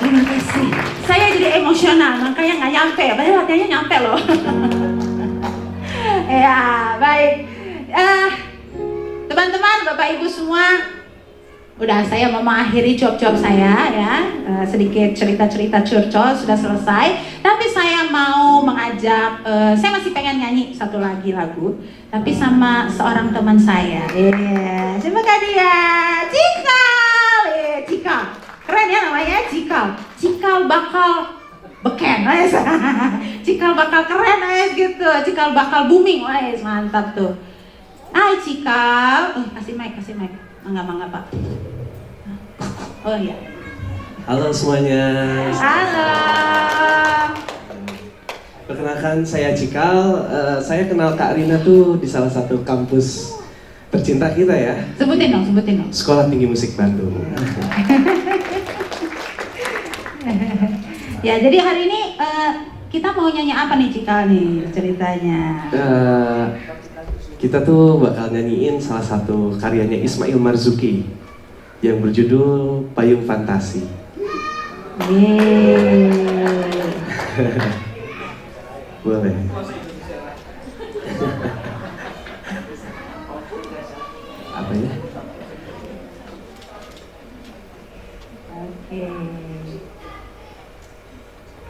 Terima kasih. Saya jadi emosional, makanya nggak nyampe. Padahal latihannya nyampe loh. Ya, baik. Teman-teman, Bapak Ibu semua, udah saya mau mengakhiri job-job saya ya. Sedikit cerita-cerita curcol sudah selesai. Tapi saya mau mengajak, saya masih pengen nyanyi satu lagi lagu, tapi sama seorang teman saya. Siapakah dia? Cikal. Cikal. Keren ya namanya, Cikal. Cikal bakal beken, wes. Cikal bakal keren, wes gitu. Cikal bakal booming, wes. Mantap tuh. Hai Cikal. Kasih mic. Mangga Pak. Oh iya. Halo semuanya. Halo. Perkenalkan saya Cikal. Saya kenal Kak Rina tuh di salah satu kampus tercinta kita ya. Sebutin dong. Sekolah Tinggi Musik Bandung. Ya, jadi hari ini kita mau nyanyi apa nih Cikal nih ceritanya? Kita tuh bakal nyanyiin salah satu karyanya Ismail Marzuki yang berjudul Payung Fantasi. Boleh. Apa ya? Oke.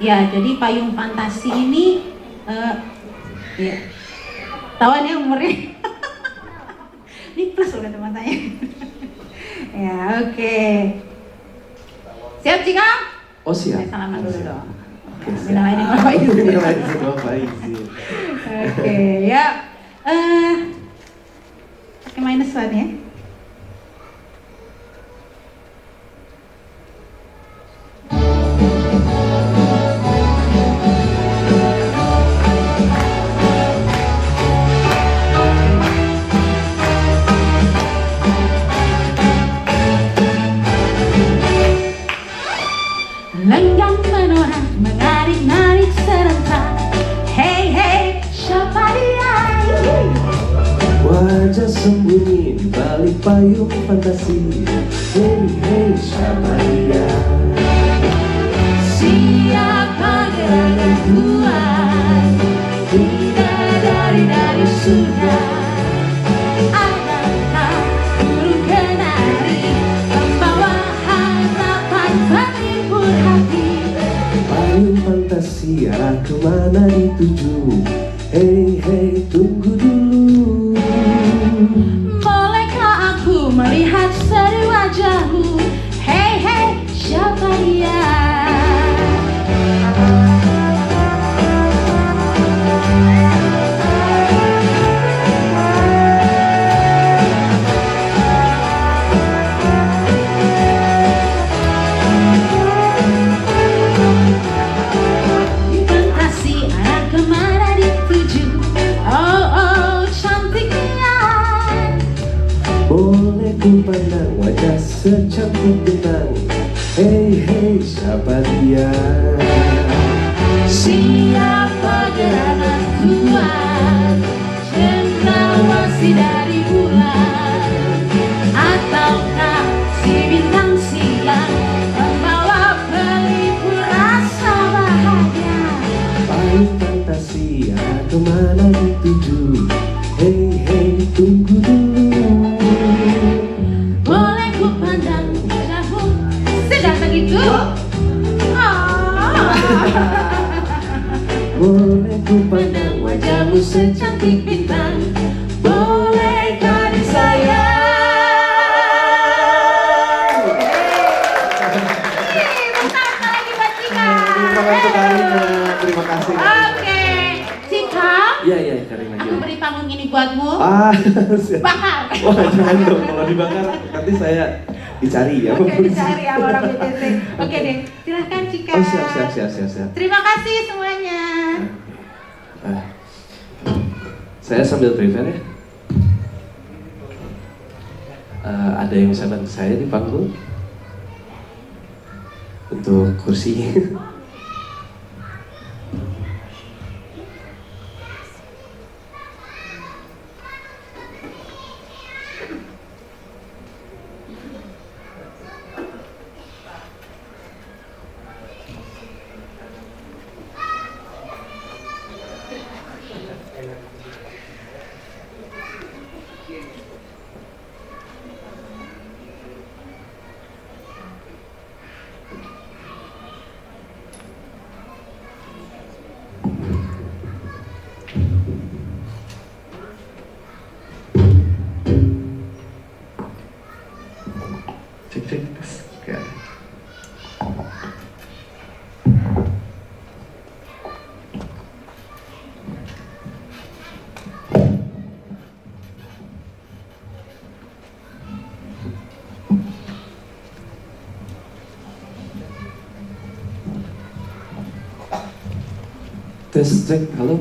Ya, jadi Payung Fantasi ini ya. Tahuan ya umurnya. Ini plus udah teman saya. Ya, oke. Siap Cikal? Oh siap. Saya salaman dulu dong. Oke, siap. Minalainin Bapak Izin. Minalainin Bapak Izin. Oke, ya. Pakai minus one ya. Lenggang menoreh menarik-narik serentak. Hey hey, siapa dia? Wajah sembunyi balik payung fantasi. Hey hey, siapa dia? Siapa gerangan Tuhan? Bidadari surga. Adakah burung kenari membawa harapan menghibur hati? Payung fantasi arah kemana dituju? Hey hey, tunggu dulu. Bolehkah aku melihat seri wajahmu? Hey hey, siapa dia? Fantasi arah kemana dituju? Oh oh, cantiknya. Boleh ku pandang wajah secantik bintang. Hey hey, siapa dia? Siapa gerangan Tuhan? Cendrawasih dari bulan, ataukah si bintang siang membawa pelipur rasa bahagia? Payung fantasi arah kemana dituju? Hey hey, tunggu dulu. Boleh ku pandang wajahmu sedatang itu? Boleh ku pandang wajahmu secantik bintang. Bolehkah disayang? kasih. Oke, Cika, Iya, iya, Karina. aku beri panggung ini buatmu. Siap. Bakar. Wah, jangan dong, kalau dibakar nanti saya dicari ya. Oke, dicari sama orang BTC. Oke deh, silahkan Cika. Oh, siap. Terima kasih semuanya. Saya sambil prepare ya. Ada yang bisa bantu saya di panggung untuk kursi. Cek, oke. Tes cek, halo.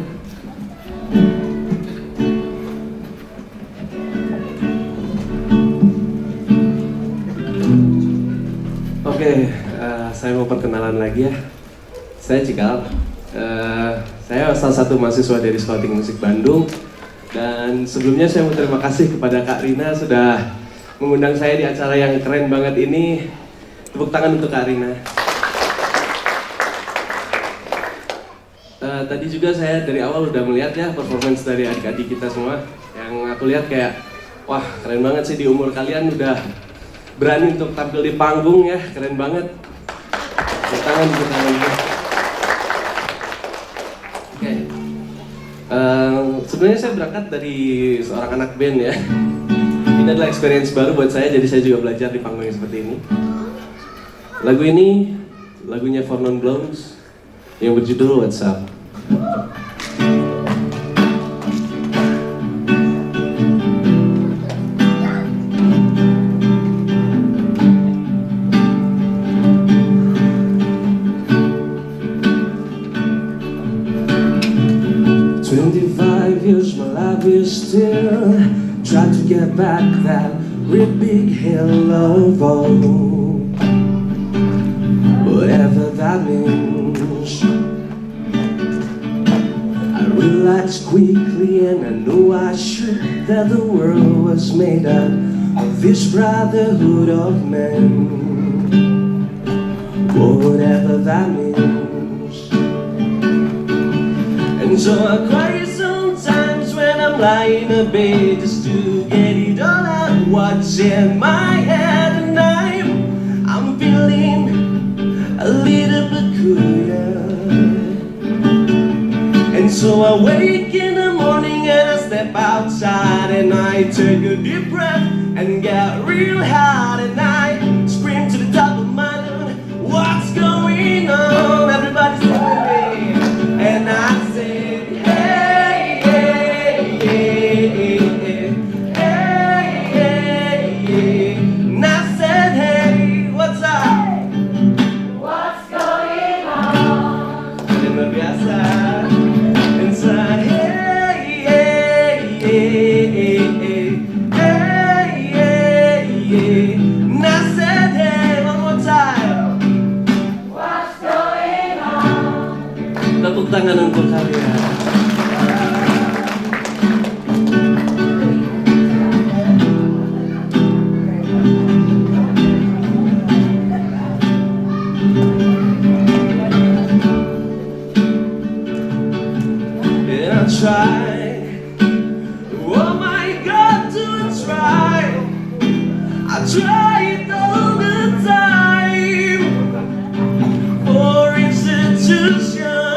Oke, saya mau perkenalan lagi ya. Saya Cikal. Saya salah satu mahasiswa dari Scouting Musik Bandung. Dan sebelumnya saya mau terima kasih kepada Kak Rina sudah mengundang saya di acara yang keren banget ini. Tepuk tangan untuk Kak Rina. Tadi juga saya dari awal udah melihat ya performance dari adik-adik kita semua. Yang aku lihat kayak, wah keren banget sih di umur kalian udah berani untuk tampil di panggung ya, keren banget. Tepuk tangan. Oke. Sebenarnya saya berangkat dari seorang anak band ya. Ini adalah experience baru buat saya, jadi saya juga belajar di panggung yang seperti ini. Lagu ini lagunya For Non Blondes yang berjudul What's Up. 25 years my life is still trying to get back that real big hill of hope, whatever that means. I realized quickly and I knew I should that the world was made up of this brotherhood of men, whatever that means. And so I cry sometimes when I'm lying in bed just to get it all out what's in my head. And I'm feeling a little peculiar. And so I wake in the morning and I step outside and I take a deep breath and get real hard and I scream to the top of my lungs, what's going on? Everybody's telling me. And I said, hey, hey, hey, hey, hey, hey, hey. And I said, hey, what's up? What's going on? And luar biasa. And said, hey, hey, hey, hey, hey, hey, hey, hey. And I said, hey, one more time. What's going on? Tepuk tangan untuk kalian. And I try, oh my God, to try. I try it all the time for institution.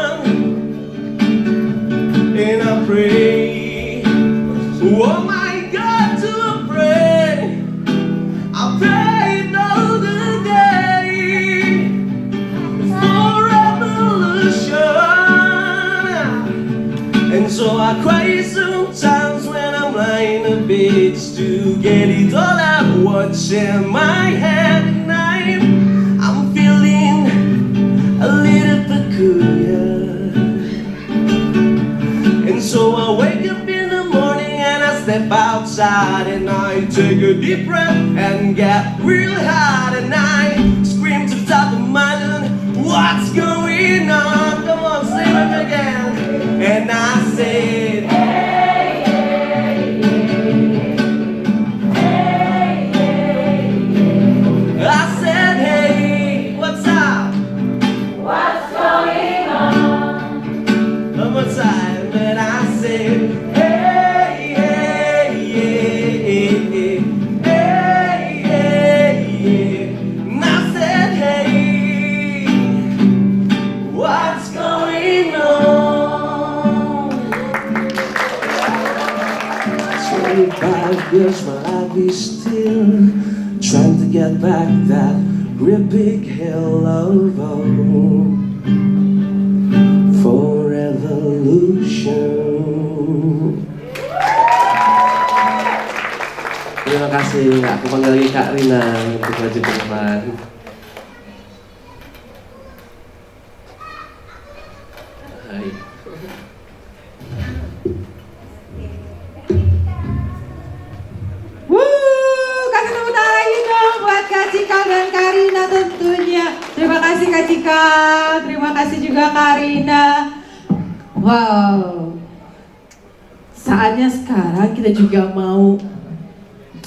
And I pray, oh my God, to pray. I pray all the day for revolution. so I cry sometimes when I'm lying on the beach to get it all out what's in my head at night. I'm feeling a little peculiar, and so I wake up in the morning and I step outside and I take a deep breath and get real hot and I scream to the top of my lungs, what's going on? Come on, sing with me again. And I said, hey, hey, hey, hey, hey. I said, hey, what's up? What's going on? One more time, and I said, hey, hey, hey, hey, hey, hey, hey. And I said, hey, what's going on? 25 years my life is still trying to get back that great big hill of hope for revolution. Terima kasih, aku panggil lagi Kak Rina untuk maju ke depan. Hai. Kasih tepuk tangan lagi dong buat Kak Cika dan Karina tentunya. Terima kasih Kak Cika, terima kasih juga Karina. Wow, saatnya sekarang kita juga mau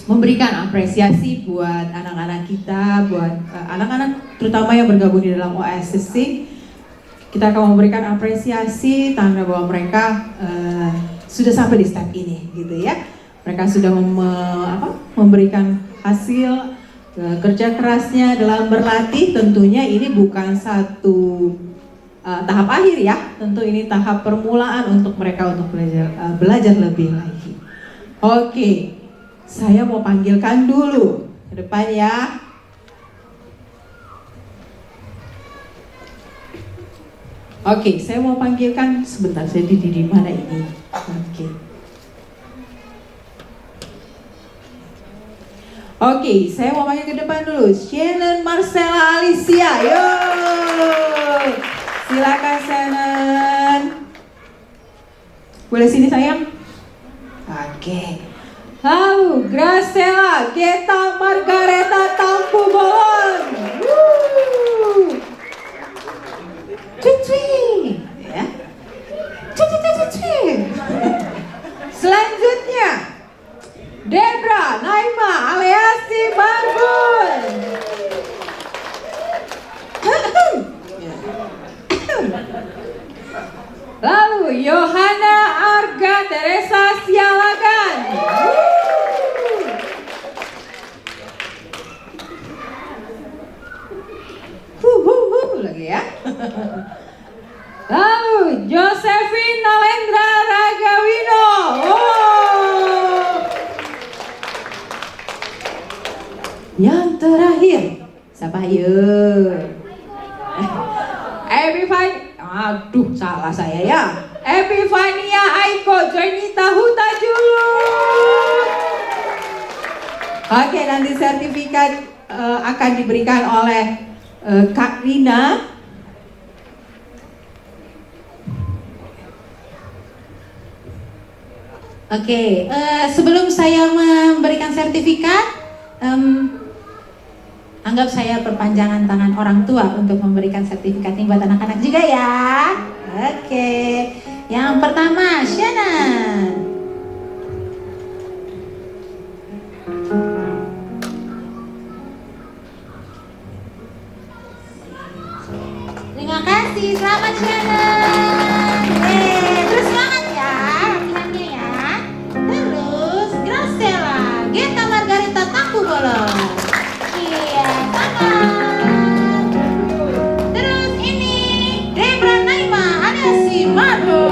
memberikan apresiasi buat anak-anak kita, buat anak-anak terutama yang bergabung di dalam OSSC. Kita akan memberikan apresiasi tanda bahwa mereka sudah sampai di step ini, gitu ya. Mereka sudah memberikan hasil kerja kerasnya dalam berlatih. Tentunya ini bukan satu tahap akhir ya. Tentu ini tahap permulaan untuk mereka untuk belajar lebih lagi. Oke, saya mau panggilkan dulu ke depan ya. Oke, saya mau panggilkan sebentar. Saya di mana ini? Oke, saya mau panggil ke depan dulu. Shannon Marcella Alicia, yo, silakan Shannon. Boleh sini sayang? Oke. Lalu Graciela Geta Margareta Tampu Bolon. Cuci, ya. Cuci. Selanjutnya Debra Naima alias si Bangun. Lalu Yohana Arga Teresa Sialagan. Lagi ya. Lalu Josephine Nalendra Ragawino. Yang terakhir siapa yuk? Aduh salah saya ya. Epifania Aiko Joinita Huta Julu. Oke, nanti sertifikat akan diberikan oleh Kak Rina. Oke, sebelum saya memberikan sertifikat, anggap saya perpanjangan tangan orang tua untuk memberikan sertifikat ini buat anak-anak juga ya. Oke, yang pertama Shannon. Terima kasih, selamat Shannon. Terus semangat ya latihannya ya. Terus Graciela Geta Margarita Tampu Bolon. Iya, selamat. Terus ini Debra Naima alias si Margo.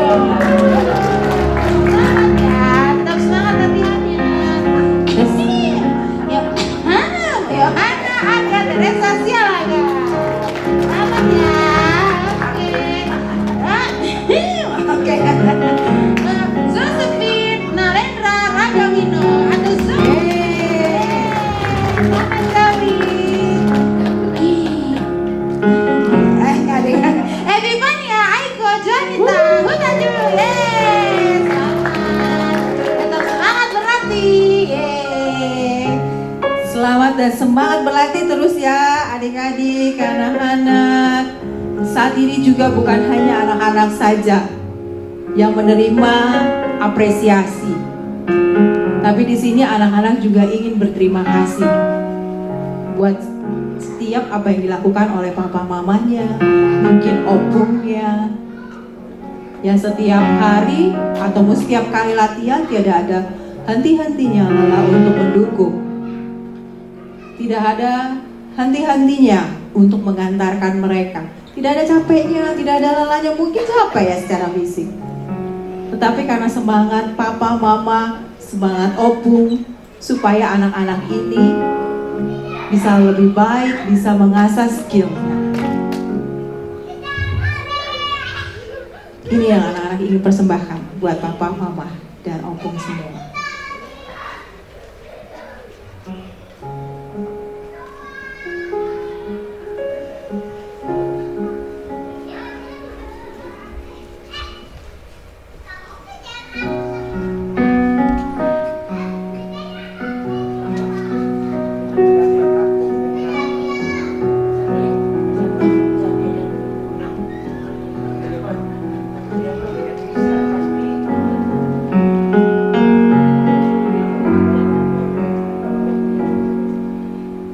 Selamat dan semangat berlatih terus ya adik-adik, anak-anak. Saat ini juga bukan hanya anak-anak saja yang menerima apresiasi, tapi di sini anak-anak juga ingin berterima kasih buat setiap apa yang dilakukan oleh papa mamanya, mungkin opungnya, yang setiap hari atau setiap kali latihan tidak ada henti-hentinya lelah untuk mendukung, tidak ada henti-hentinya untuk mengantarkan mereka, tidak ada capeknya, tidak ada lelahnya, mungkin capek ya secara fisik, tetapi karena semangat papa mama, semangat opung, supaya anak-anak ini bisa lebih baik, bisa mengasah skillnya. Ini yang anak-anak ingin persembahkan buat papa, mama, dan opung semua.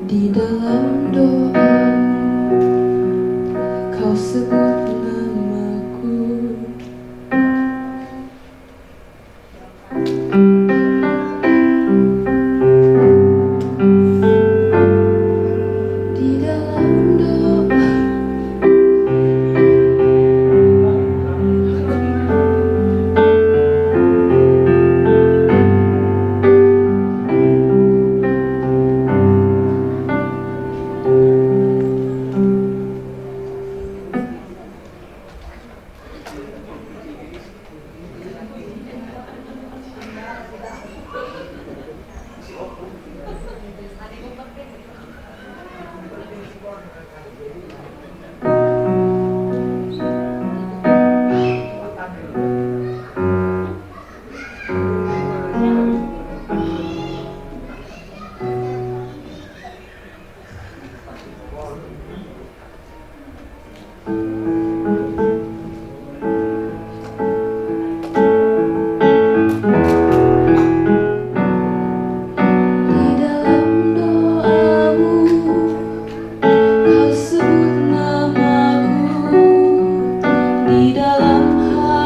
Di dalam doa kau sebut namaku, di dalam doa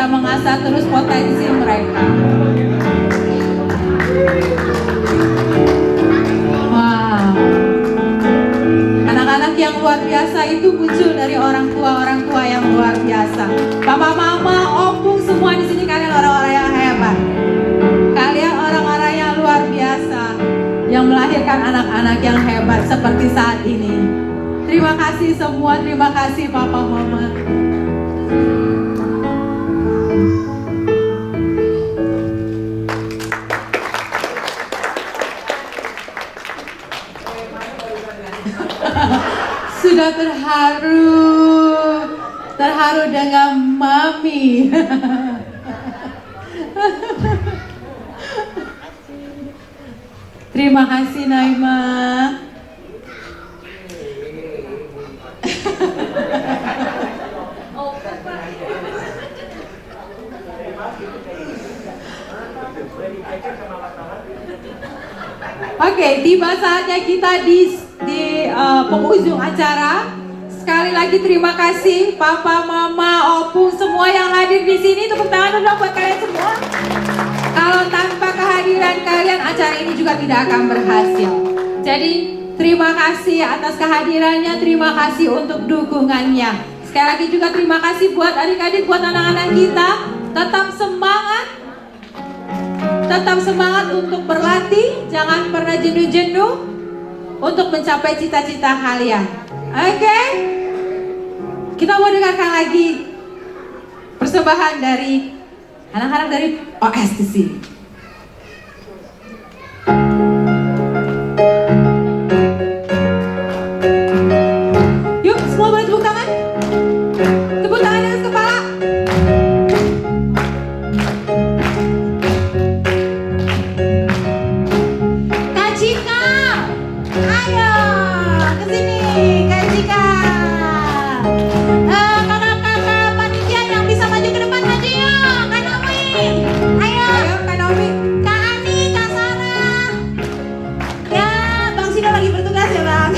mengasah mengasah terus potensi mereka. Wow. Anak-anak yang luar biasa itu muncul dari orang tua yang luar biasa. Papa, mama, opung, semua di sini kalian orang-orang yang hebat. Kalian orang-orang yang luar biasa yang melahirkan anak-anak yang hebat seperti saat ini. Terima kasih semua, terima kasih Papa, Mama. Sudah terharu dengan Mami. Terima kasih Naima. Oke, tiba saatnya kita di penghujung acara. Sekali lagi terima kasih Papa, Mama, Opung, semua yang hadir di sini. Tepuk tangan dong buat kalian semua. Kalau tanpa kehadiran kalian, acara ini juga tidak akan berhasil. Jadi terima kasih atas kehadirannya, terima kasih untuk dukungannya. Sekali lagi juga terima kasih buat adik-adik, buat anak-anak kita. Tetap semangat untuk berlatih, jangan pernah jenuh-jenuh untuk mencapai cita-cita kalian. Oke? Kita mau dengarkan lagi persembahan dari anak-anak dari OS di sini. Yuk, semua boleh tepuk tangan? Tepuk tangan dengan kepala. Kak Cika, ayo ke sini, Kak Cika. Kakak-kakak panitia yang bisa maju ke depan, maju yuk. Kak Naomi, ayo. Kak Naomi, Kak Ani, Kak Sarah. Ya, Bang Sino lagi bertugas ya Bang.